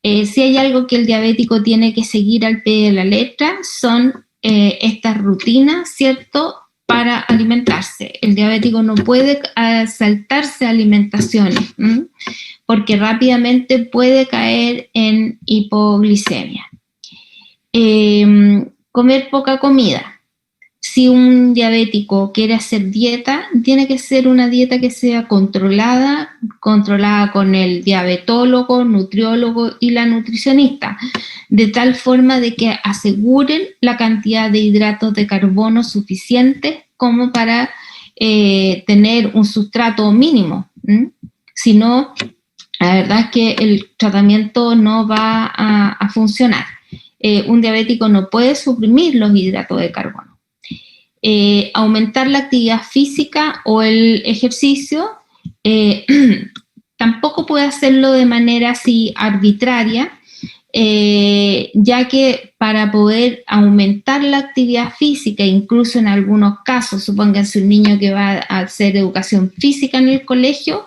Speaker 1: Si hay algo que el diabético tiene que seguir al pie de la letra, son estas rutinas, ¿cierto?, para alimentarse. El diabético no puede saltarse alimentaciones, porque rápidamente puede caer en hipoglicemia. Comer poca comida. Si un diabético quiere hacer dieta, tiene que ser una dieta que sea controlada con el diabetólogo, nutriólogo y la nutricionista, de tal forma de que aseguren la cantidad de hidratos de carbono suficiente como para tener un sustrato mínimo. Si no, la verdad es que el tratamiento no va a funcionar. Un diabético no puede suprimir los hidratos de carbono. Aumentar la actividad física o el ejercicio, tampoco puede hacerlo de manera así arbitraria, ya que para poder aumentar la actividad física, incluso en algunos casos, supónganse un niño que va a hacer educación física en el colegio,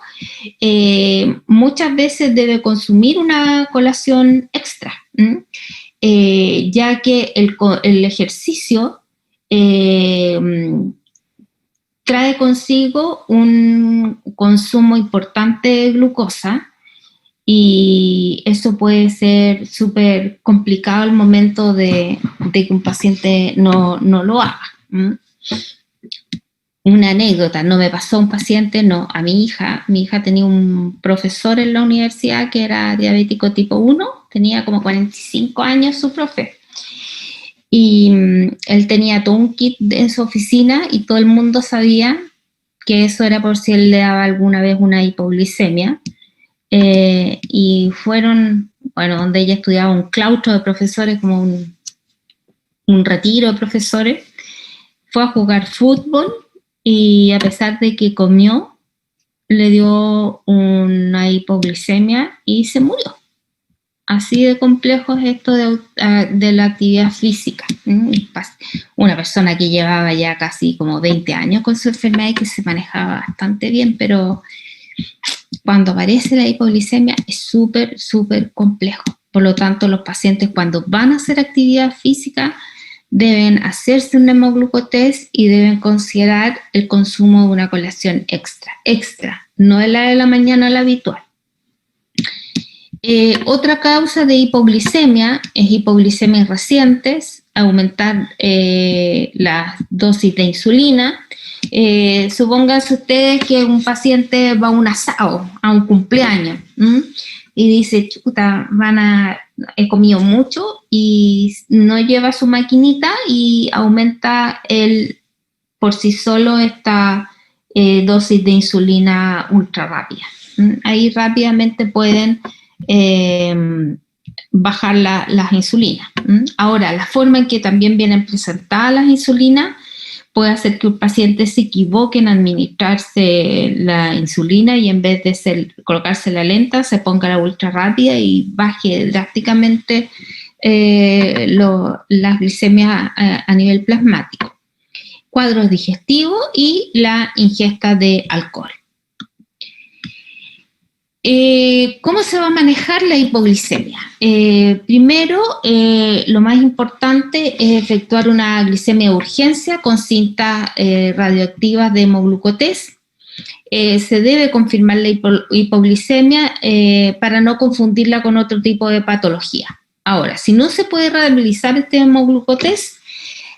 Speaker 1: muchas veces debe consumir una colación extra, ya que el ejercicio trae consigo un consumo importante de glucosa y eso puede ser súper complicado al momento de que un paciente no lo haga. Una anécdota, no me pasó a un paciente, no, a mi hija tenía un profesor en la universidad que era diabético tipo 1, tenía como 45 años su profe. Y él tenía todo un kit en su oficina y todo el mundo sabía que eso era por si él le daba alguna vez una hipoglicemia. Y fueron, donde ella estudiaba un claustro de profesores, como un retiro de profesores, fue a jugar fútbol y a pesar de que comió, le dio una hipoglicemia y se murió. Así de complejo es esto de la actividad física. Una persona que llevaba ya casi como 20 años con su enfermedad y que se manejaba bastante bien, pero cuando aparece la hipoglicemia es súper, súper complejo. Por lo tanto, los pacientes cuando van a hacer actividad física deben hacerse un hemoglucotest y deben considerar el consumo de una colación extra, no es la de la mañana la habitual. Otra causa de hipoglicemia es hipoglicemias recientes, aumentar las dosis de insulina. Supónganse ustedes que un paciente va a un asado, a un cumpleaños, y dice, chuta, he comido mucho y no lleva su maquinita y aumenta por sí solo esta dosis de insulina ultra rápida. Ahí rápidamente pueden bajar las insulinas. Ahora, la forma en que también vienen presentadas las insulinas puede hacer que un paciente se equivoque en administrarse la insulina y en vez de colocarse la lenta, se ponga la ultra rápida y baje drásticamente las glicemias a nivel plasmático. Cuadros digestivos y la ingesta de alcohol. ¿Cómo se va a manejar la hipoglicemia? Primero, lo más importante es efectuar una glicemia de urgencia con cintas radioactivas de hemoglucotest. Se debe confirmar la hipoglicemia para no confundirla con otro tipo de patología. Ahora, si no se puede realizar este hemoglucotest,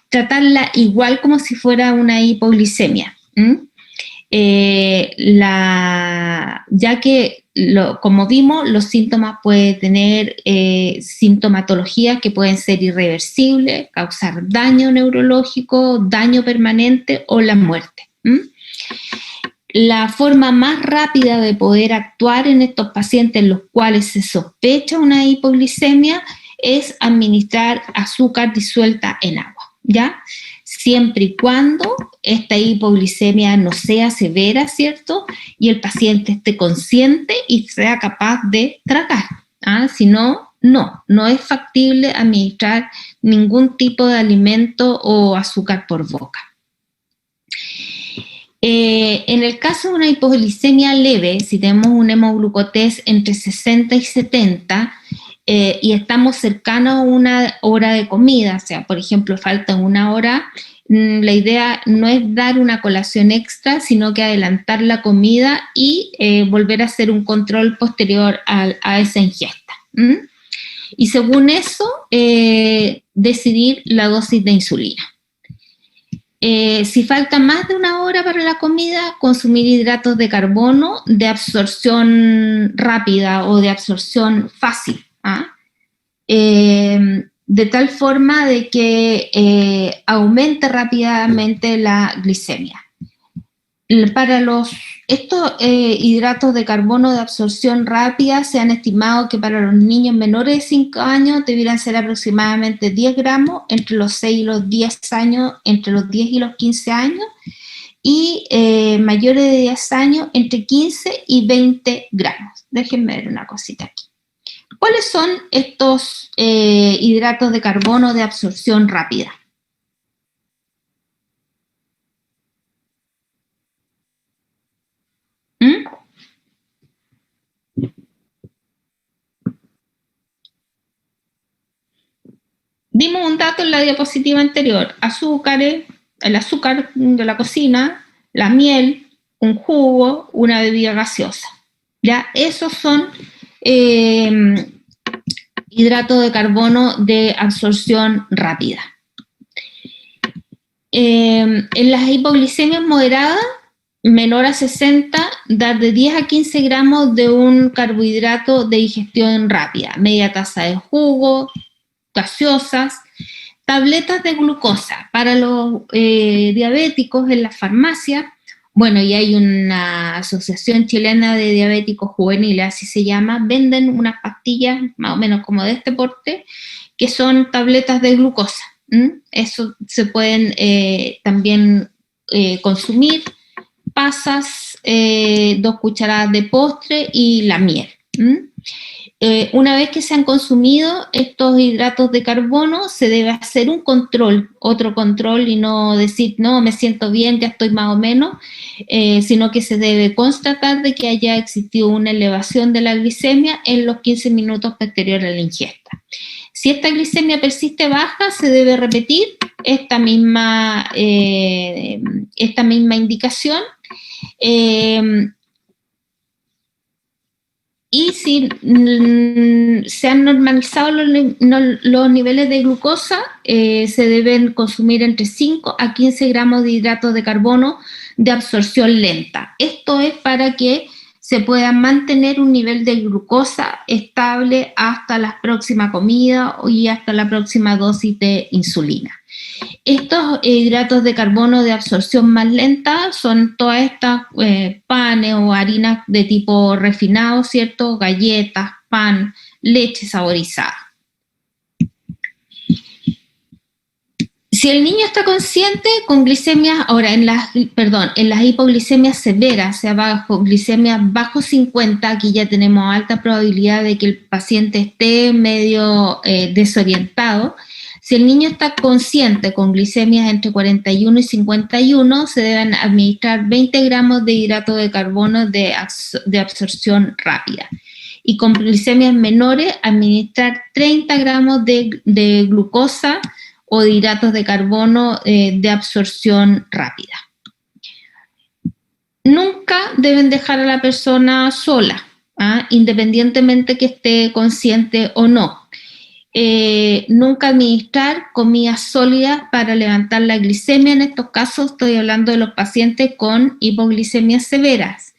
Speaker 1: tratarla igual como si fuera una hipoglicemia. Ya que, como vimos, los síntomas pueden tener sintomatologías que pueden ser irreversibles, causar daño neurológico, daño permanente o la muerte. La forma más rápida de poder actuar en estos pacientes en los cuales se sospecha una hipoglicemia es administrar azúcar disuelta en agua, ¿ya? Siempre y cuando esta hipoglicemia no sea severa, ¿cierto? Y el paciente esté consciente y sea capaz de tragar. Si no, no es factible administrar ningún tipo de alimento o azúcar por boca. En el caso de una hipoglicemia leve, si tenemos un hemoglucotest entre 60 y 70, y estamos cercanos a una hora de comida, o sea, por ejemplo, falta una hora, la idea no es dar una colación extra, sino que adelantar la comida y volver a hacer un control posterior a esa ingesta. Y según eso, decidir la dosis de insulina. Si falta más de una hora para la comida, consumir hidratos de carbono de absorción rápida o de absorción fácil, ¿ah? De tal forma de que aumente rápidamente la glicemia. Para estos hidratos de carbono de absorción rápida se han estimado que para los niños menores de 5 años debieran ser aproximadamente 10 gramos, entre los 6 y los 10 años, entre los 10 y los 15 años, y mayores de 10 años entre 15 y 20 gramos. Déjenme ver una cosita aquí. ¿Cuáles son estos hidratos de carbono de absorción rápida? Dimos un dato en la diapositiva anterior: azúcares, el azúcar de la cocina, la miel, un jugo, una bebida gaseosa. ¿Ya? Esos son hidratos de carbono de absorción rápida. En las hipoglicemias moderadas, menor a 60, dar de 10 a 15 gramos de un carbohidrato de digestión rápida, media taza de jugo, gaseosas, tabletas de glucosa para los diabéticos en la farmacia. Bueno, y hay una asociación chilena de diabéticos juveniles, así se llama, venden unas pastillas más o menos como de este porte, que son tabletas de glucosa. Eso se pueden también consumir, pasas, 2 cucharadas de postre y la miel. Una vez que se han consumido estos hidratos de carbono, se debe hacer un control, otro control, y no decir, no, me siento bien, ya estoy más o menos, sino que se debe constatar de que haya existido una elevación de la glicemia en los 15 minutos posteriores a la ingesta. Si esta glicemia persiste baja, se debe repetir esta misma indicación. Y si se han normalizado los niveles de glucosa, se deben consumir entre 5 a 15 gramos de hidratos de carbono de absorción lenta. Esto es para que se pueda mantener un nivel de glucosa estable hasta la próxima comida y hasta la próxima dosis de insulina. Estos hidratos de carbono de absorción más lenta son todas estas panes o harinas de tipo refinado, ¿cierto? Galletas, pan, leche saborizada. Si el niño está consciente con glicemias, ahora en las hipoglicemias severas, o sea, glicemias bajo 50, aquí ya tenemos alta probabilidad de que el paciente esté medio desorientado. Si el niño está consciente con glicemias entre 41 y 51, se deben administrar 20 gramos de hidrato de carbono de absorción rápida. Y con glicemias menores, administrar 30 gramos de glucosa o de hidratos de carbono de absorción rápida. Nunca deben dejar a la persona sola, independientemente que esté consciente o no. Nunca administrar comidas sólidas para levantar la glicemia. En estos casos estoy hablando de los pacientes con hipoglicemias severas.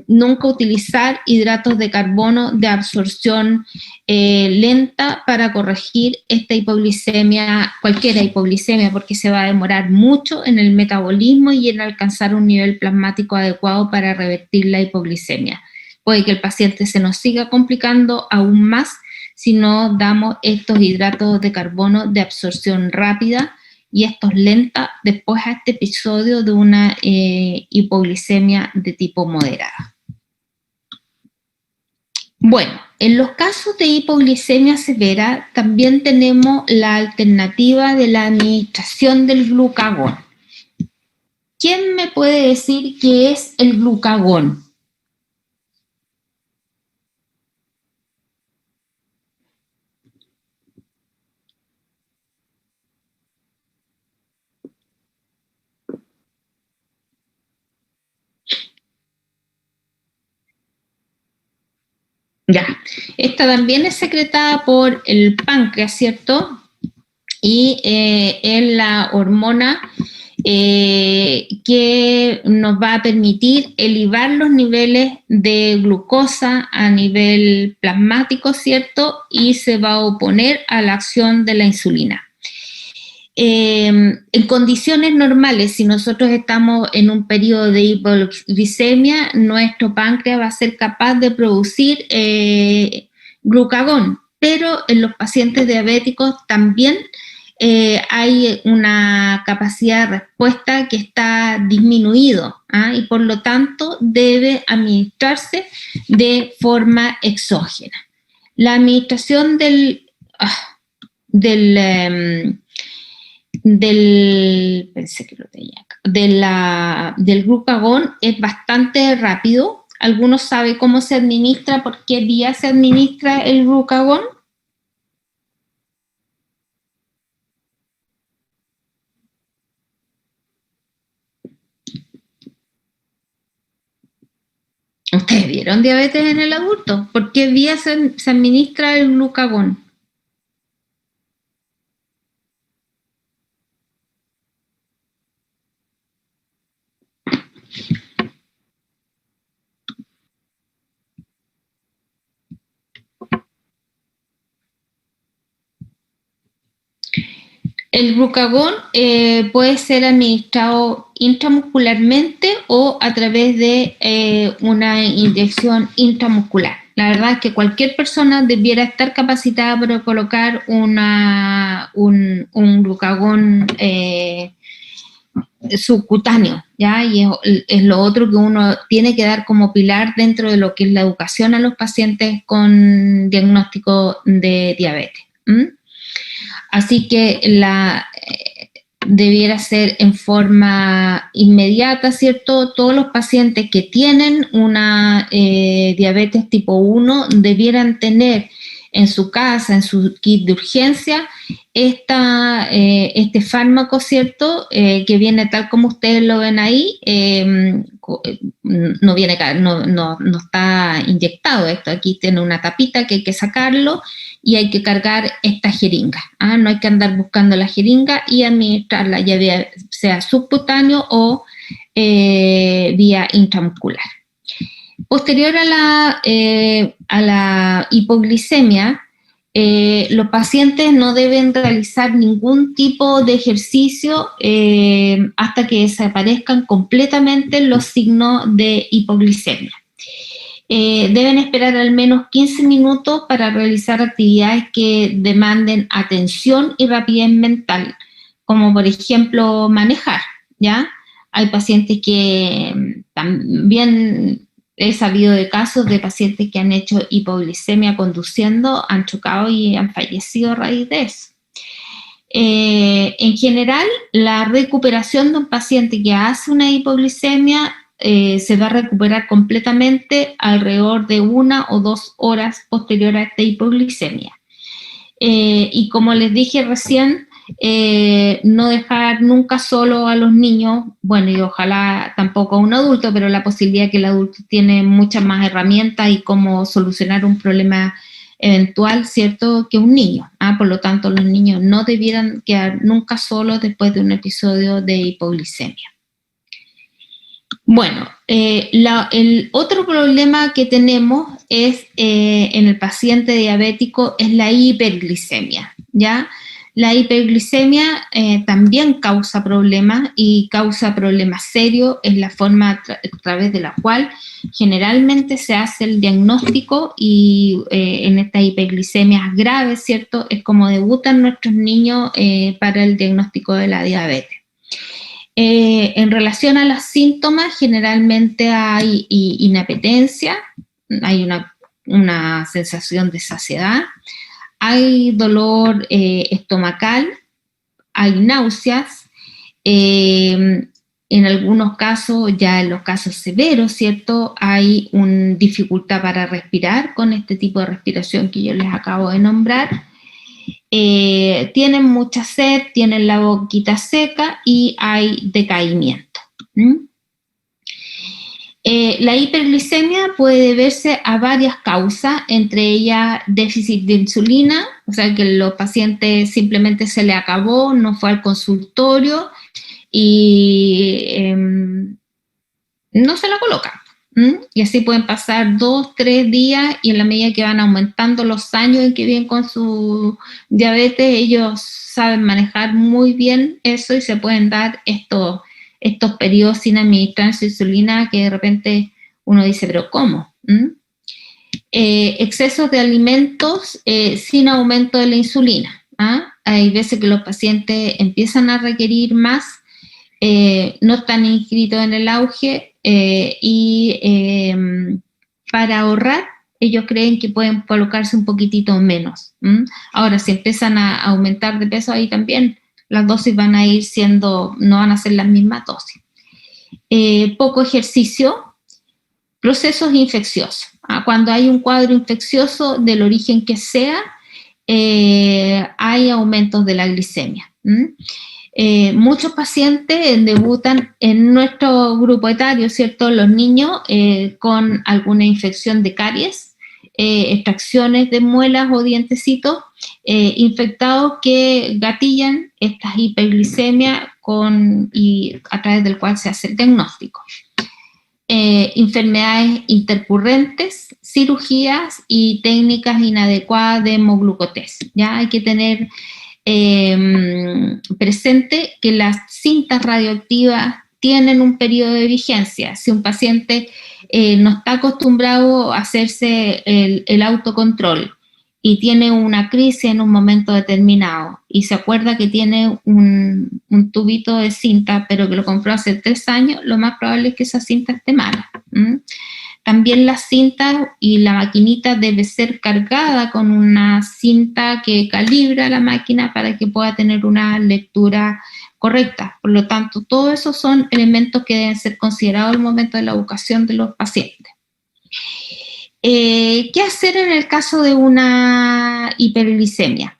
Speaker 1: Nunca utilizar hidratos de carbono de absorción lenta para corregir esta hipoglicemia, cualquier hipoglicemia, porque se va a demorar mucho en el metabolismo y en alcanzar un nivel plasmático adecuado para revertir la hipoglicemia. Puede que el paciente se nos siga complicando aún más si no damos estos hidratos de carbono de absorción rápida y estos lenta después a este episodio de una hipoglicemia de tipo moderada. Bueno, en los casos de hipoglicemia severa también tenemos la alternativa de la administración del glucagón. ¿Quién me puede decir qué es el glucagón? Ya, esta también es secretada por el páncreas, ¿cierto? y es la hormona que nos va a permitir elevar los niveles de glucosa a nivel plasmático, ¿cierto? Y se va a oponer a la acción de la insulina. En condiciones normales, si nosotros estamos en un periodo de hipoglicemia, nuestro páncreas va a ser capaz de producir glucagón, pero en los pacientes diabéticos también hay una capacidad de respuesta que está disminuido, y por lo tanto debe administrarse de forma exógena. La administración del glucagón es bastante rápido. ¿Alguno sabe cómo se administra, por qué vía se administra el glucagón? ¿Ustedes vieron diabetes en el adulto? ¿Por qué vía se administra el glucagón? El glucagón puede ser administrado intramuscularmente o a través de una inyección intramuscular. La verdad es que cualquier persona debiera estar capacitada para colocar un glucagón subcutáneo, ¿ya? Y es lo otro que uno tiene que dar como pilar dentro de lo que es la educación a los pacientes con diagnóstico de diabetes. Así que debiera ser en forma inmediata, ¿cierto? Todos los pacientes que tienen una diabetes tipo 1 debieran tener en su casa, en su kit de urgencia, este fármaco, ¿cierto? Que viene tal como ustedes lo ven ahí, no está inyectado esto, aquí tiene una tapita que hay que sacarlo y hay que cargar esta jeringa, no hay que andar buscando la jeringa y administrarla, ya sea subcutáneo o vía intramuscular. Posterior a la hipoglicemia, los pacientes no deben realizar ningún tipo de ejercicio hasta que desaparezcan completamente los signos de hipoglicemia. Deben esperar al menos 15 minutos para realizar actividades que demanden atención y rapidez mental, como por ejemplo manejar, ¿ya? Hay pacientes que también he sabido de casos de pacientes que han hecho hipoglicemia conduciendo, han chocado y han fallecido a raíz de eso. En general, la recuperación de un paciente que hace una hipoglicemia se va a recuperar completamente alrededor de 1 o 2 horas posterior a esta hipoglicemia. Y como les dije recién, no dejar nunca solo a los niños, bueno, y ojalá tampoco a un adulto, pero la posibilidad que el adulto tiene muchas más herramientas y cómo solucionar un problema eventual, ¿cierto?, que un niño. Por lo tanto, los niños no debieran quedar nunca solos después de un episodio de hipoglicemia. Bueno, el otro problema que tenemos es en el paciente diabético es la hiperglicemia, ¿ya? La hiperglicemia también causa problemas y causa problemas serios, es la forma a través de la cual generalmente se hace el diagnóstico y en estas hiperglicemias graves, ¿cierto? Es como debutan nuestros niños para el diagnóstico de la diabetes. En relación a los síntomas, generalmente hay inapetencia, hay una sensación de saciedad, hay dolor estomacal, hay náuseas, en algunos casos, ya en los casos severos, ¿cierto?, hay una dificultad para respirar con este tipo de respiración que yo les acabo de nombrar. Tienen mucha sed, tienen la boquita seca y hay decaimiento. La hiperglicemia puede deberse a varias causas, entre ellas déficit de insulina, o sea que los pacientes simplemente se le acabó, no fue al consultorio y no se la colocan. Y así pueden pasar 2, 3 días y en la medida que van aumentando los años en que viven con su diabetes, ellos saben manejar muy bien eso y se pueden dar estos periodos sin administrar su insulina que de repente uno dice, pero ¿cómo? Excesos de alimentos sin aumento de la insulina. Hay veces que los pacientes empiezan a requerir más, no están inscritos en el auge y para ahorrar ellos creen que pueden colocarse un poquitito menos. Ahora, si empiezan a aumentar de peso, ahí también las dosis van a ir siendo, no van a ser las mismas dosis. Poco ejercicio, procesos infecciosos. Cuando hay un cuadro infeccioso del origen que sea, hay aumentos de la glicemia. Muchos pacientes debutan en nuestro grupo etario, ¿cierto? Los niños con alguna infección de caries, extracciones de muelas o dientecitos infectados que gatillan estas hiperglicemias y a través del cual se hace el diagnóstico. Enfermedades intercurrentes, cirugías y técnicas inadecuadas de hemoglucotés. Ya hay que tener presente que las cintas radioactivas tienen un periodo de vigencia. Si un paciente no está acostumbrado a hacerse el autocontrol y tiene una crisis en un momento determinado y se acuerda que tiene un tubito de cinta, pero que lo compró hace 3 años, lo más probable es que esa cinta esté mala. También la cinta y la maquinita debe ser cargada con una cinta que calibra la máquina para que pueda tener una lectura correcta. Por lo tanto, todos esos son elementos que deben ser considerados al momento de la educación de los pacientes. ¿Qué hacer en el caso de una hiperglicemia?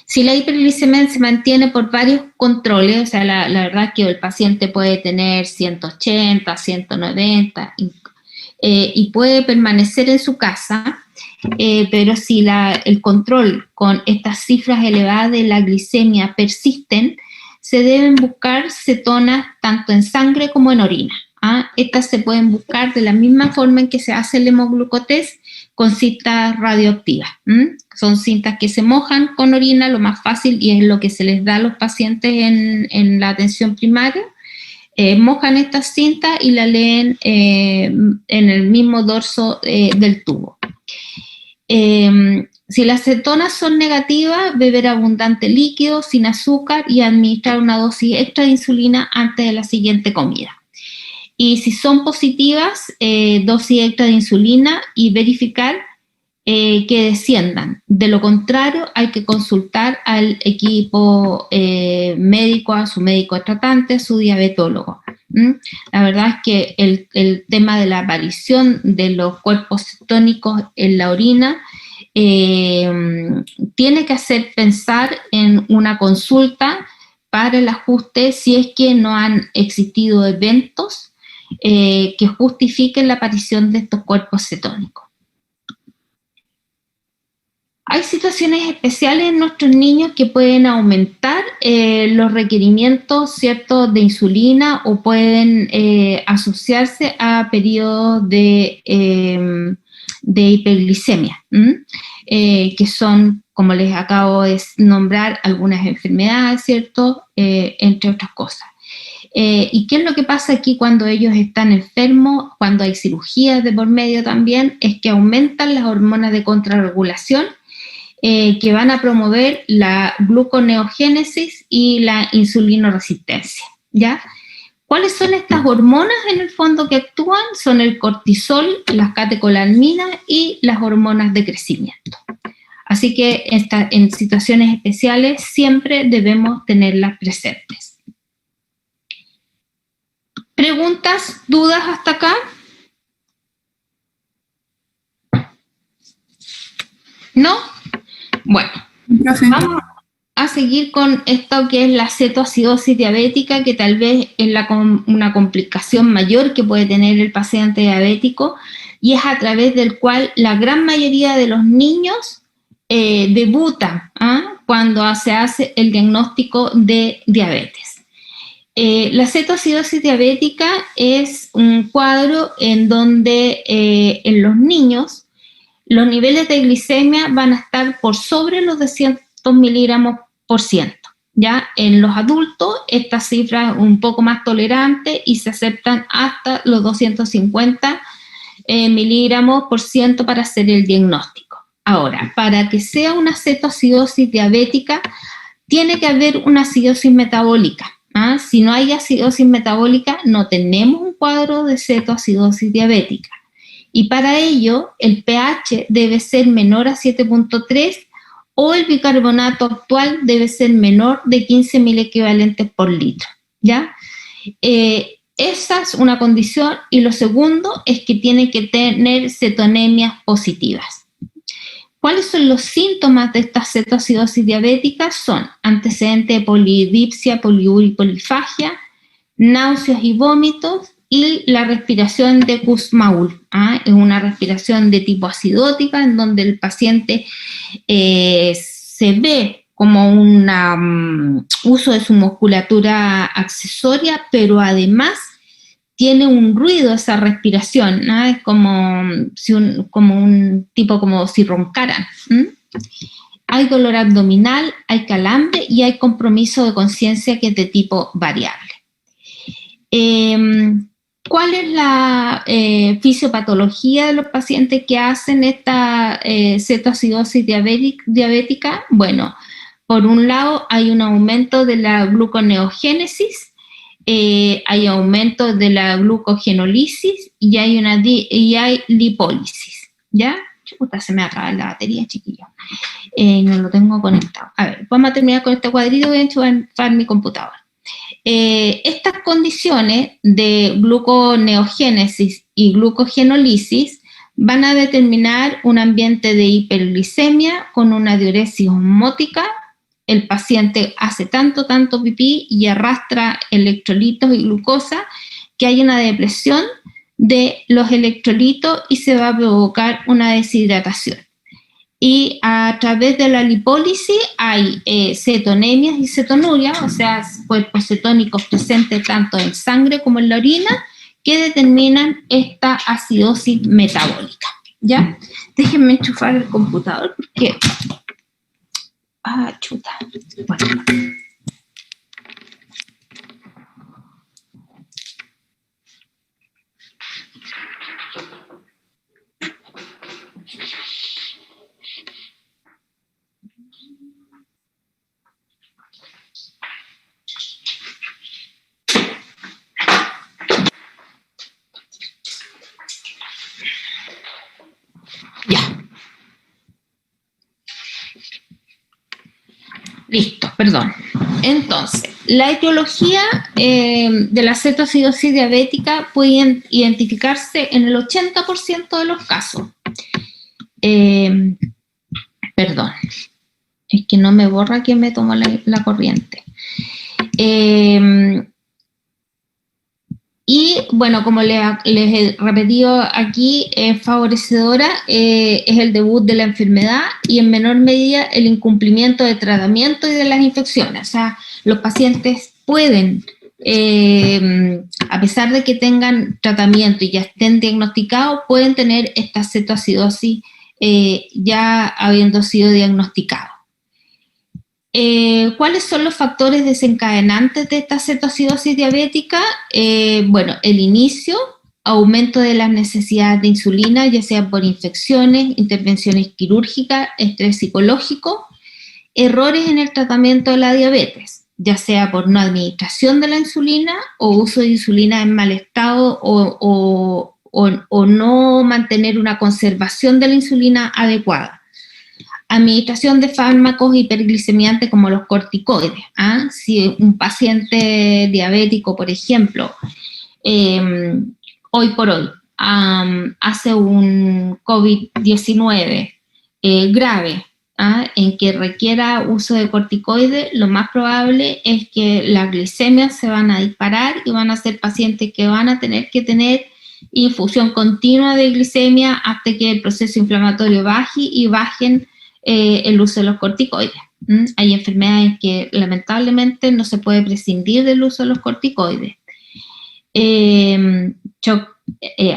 Speaker 1: Si la hiperglicemia se mantiene por varios controles, o sea, la verdad es que el paciente puede tener 180, 190 y puede permanecer en su casa, pero si el control con estas cifras elevadas de la glicemia persisten, se deben buscar cetonas tanto en sangre como en orina. Estas se pueden buscar de la misma forma en que se hace el hemoglucotés con cintas radioactivas. Son cintas que se mojan con orina, lo más fácil, y es lo que se les da a los pacientes en la atención primaria. Mojan estas cintas y la leen en el mismo dorso del tubo. Si las cetonas son negativas, beber abundante líquido sin azúcar y administrar una dosis extra de insulina antes de la siguiente comida. Y si son positivas, dosis extra de insulina y verificar que desciendan. De lo contrario, hay que consultar al equipo médico, a su médico tratante, a su diabetólogo. La verdad es que el tema de la aparición de los cuerpos cetónicos en la orina tiene que hacer pensar en una consulta para el ajuste si es que no han existido eventos que justifiquen la aparición de estos cuerpos cetónicos. Hay situaciones especiales en nuestros niños que pueden aumentar los requerimientos, ¿cierto?, de insulina o pueden asociarse a periodos de hiperglicemia, que son, como les acabo de nombrar, algunas enfermedades, ¿cierto?, entre otras cosas. ¿Y qué es lo que pasa aquí cuando ellos están enfermos, cuando hay cirugías de por medio también? Es que aumentan las hormonas de contrarregulación que van a promover la gluconeogénesis y la insulinoresistencia, ¿ya? ¿Cuáles son estas hormonas en el fondo que actúan? Son el cortisol, las catecolaminas y las hormonas de crecimiento. Así que en situaciones especiales siempre debemos tenerlas presentes. ¿Preguntas, dudas hasta acá? ¿No? Bueno, a seguir con esto que es la cetoacidosis diabética, que tal vez es una complicación mayor que puede tener el paciente diabético, y es a través del cual la gran mayoría de los niños debutan cuando se hace el diagnóstico de diabetes. La cetoacidosis diabética es un cuadro en donde en los niños los niveles de glicemia van a estar por sobre los 200 miligramos por ciento. Ya en los adultos esta cifra es un poco más tolerante y se aceptan hasta los 250 miligramos por ciento para hacer el diagnóstico. Ahora, para que sea una cetoacidosis diabética, tiene que haber una acidosis metabólica. Si no hay acidosis metabólica, no tenemos un cuadro de cetoacidosis diabética. Y para ello, el pH debe ser menor a 7.3 o el bicarbonato actual debe ser menor de 15 milequivalentes por litro, ¿ya? Esa es una condición, y lo segundo es que tiene que tener cetonemias positivas. ¿Cuáles son los síntomas de esta cetoacidosis diabética? Son antecedentes de polidipsia, poliuria y polifagia, náuseas y vómitos, y la respiración de Kussmaul. Es una respiración de tipo acidótica en donde el paciente se ve como un uso de su musculatura accesoria, pero además tiene un ruido esa respiración, ¿no? Es como si roncaran. Hay dolor abdominal, hay calambre y hay compromiso de conciencia que es de tipo variable. ¿Cuál es la fisiopatología de los pacientes que hacen esta cetoacidosis diabética? Bueno, por un lado hay un aumento de la gluconeogénesis, hay aumento de la glucogenolisis y hay lipólisis, ¿ya? Chuta, se me acaba la batería, chiquillo. No lo tengo conectado. A ver, vamos a terminar con este cuadrito. Voy a enchufar mi computador. Estas condiciones de gluconeogénesis y glucogenolisis van a determinar un ambiente de hiperglicemia con una diuresis osmótica. El paciente hace tanto pipí y arrastra electrolitos y glucosa que hay una depresión de los electrolitos y se va a provocar una deshidratación. Y a través de la lipólisis hay cetonemias y cetonuria, o sea, cuerpos cetónicos presentes tanto en sangre como en la orina, que determinan esta acidosis metabólica, ¿ya? Déjenme enchufar el computador porque... chuta. Bueno. Ya. Listo, perdón. Entonces, la etiología de la cetoacidosis diabética puede identificarse en el 80% de los casos. Perdón, es que no me borra que me tomó la corriente. Y bueno, como les he repetido aquí, es favorecedora, es el debut de la enfermedad y en menor medida el incumplimiento de tratamiento y de las infecciones. O sea, los pacientes pueden, a pesar de que tengan tratamiento y ya estén diagnosticados, pueden tener esta cetoacidosis ya habiendo sido diagnosticados. ¿Cuáles son los factores desencadenantes de esta cetoacidosis diabética? Bueno, el inicio, aumento de las necesidades de insulina, ya sea por infecciones, intervenciones quirúrgicas, estrés psicológico, errores en el tratamiento de la diabetes, ya sea por no administración de la insulina o uso de insulina en mal estado o no mantener una conservación de la insulina adecuada. Administración de fármacos hiperglicemiantes como los corticoides. Si un paciente diabético, por ejemplo, hoy por hoy hace un COVID-19 grave, en que requiera uso de corticoides, lo más probable es que las glicemias se van a disparar y van a ser pacientes que van a tener que tener infusión continua de glicemia hasta que el proceso inflamatorio baje y bajen el uso de los corticoides. Hay enfermedades que lamentablemente no se puede prescindir del uso de los corticoides.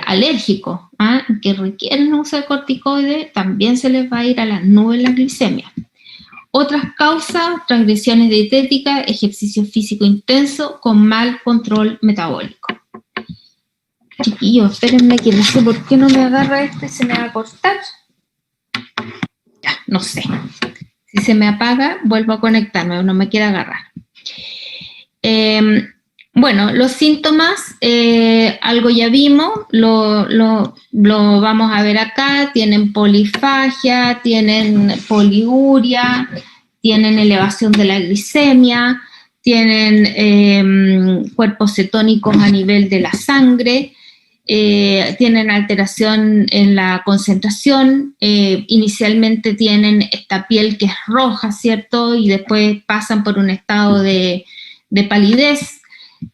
Speaker 1: Alérgicos que requieren uso de corticoides, también se les va a ir a las nubes la glicemia. Otras causas, transgresiones dietéticas, ejercicio físico intenso con mal control metabólico. Chiquillos, espérenme que no sé por qué no me agarra se me va a cortar. Ya, no sé. Si se me apaga, vuelvo a conectarme, no me quiere agarrar. Bueno, los síntomas, algo ya vimos, lo vamos a ver acá, tienen polifagia, tienen poliuria, tienen elevación de la glicemia, tienen cuerpos cetónicos a nivel de la sangre, tienen alteración en la concentración, inicialmente tienen esta piel que es roja, ¿cierto? Y después pasan por un estado de palidez.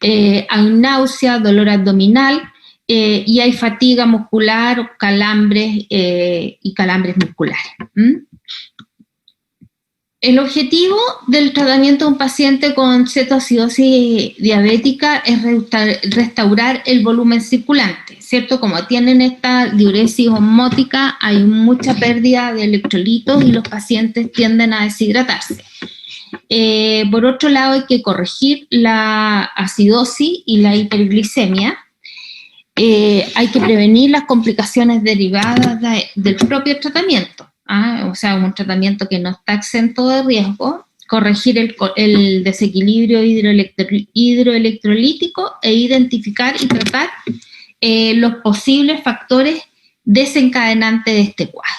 Speaker 1: Hay náusea, dolor abdominal y hay fatiga muscular, calambres y calambres musculares. El objetivo del tratamiento de un paciente con cetoacidosis diabética es restaurar el volumen circulante, ¿cierto? Como tienen esta diuresis osmótica, hay mucha pérdida de electrolitos y los pacientes tienden a deshidratarse. Por otro lado, hay que corregir la acidosis y la hiperglicemia. Hay que prevenir las complicaciones derivadas del propio tratamiento. O sea, un tratamiento que no está exento de riesgo. Corregir el desequilibrio hidroelectrolítico e identificar y tratar los posibles factores desencadenantes de este cuadro.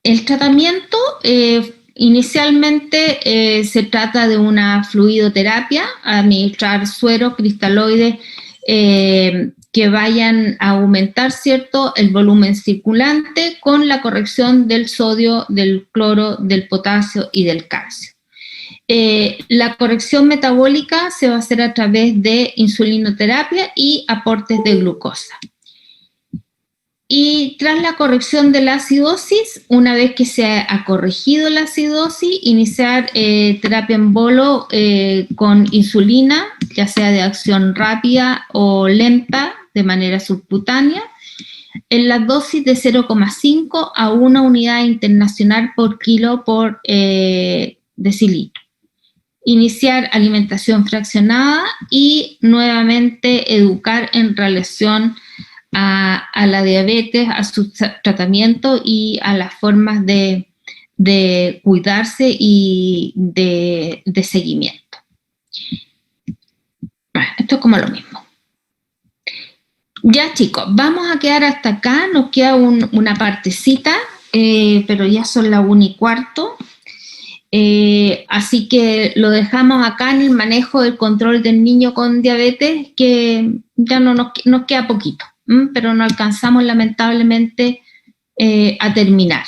Speaker 1: El tratamiento inicialmente se trata de una fluidoterapia, administrar sueros cristaloides que vayan a aumentar, ¿cierto?, el volumen circulante con la corrección del sodio, del cloro, del potasio y del calcio. La corrección metabólica se va a hacer a través de insulinoterapia y aportes de glucosa. Y tras la corrección de la acidosis, una vez que se ha corregido la acidosis, iniciar terapia en bolo con insulina, ya sea de acción rápida o lenta, de manera subcutánea, en la dosis de 0,5 a 1 unidad internacional por kilo por decilitro. Iniciar alimentación fraccionada y nuevamente educar en relación a la diabetes, a su tratamiento y a las formas de cuidarse y de seguimiento. Bueno, esto es como lo mismo. Ya, chicos, vamos a quedar hasta acá. Nos queda una partecita, pero ya son las 1:15. Así que lo dejamos acá en el manejo del control del niño con diabetes, que ya no nos queda poquito, pero no alcanzamos lamentablemente a terminar.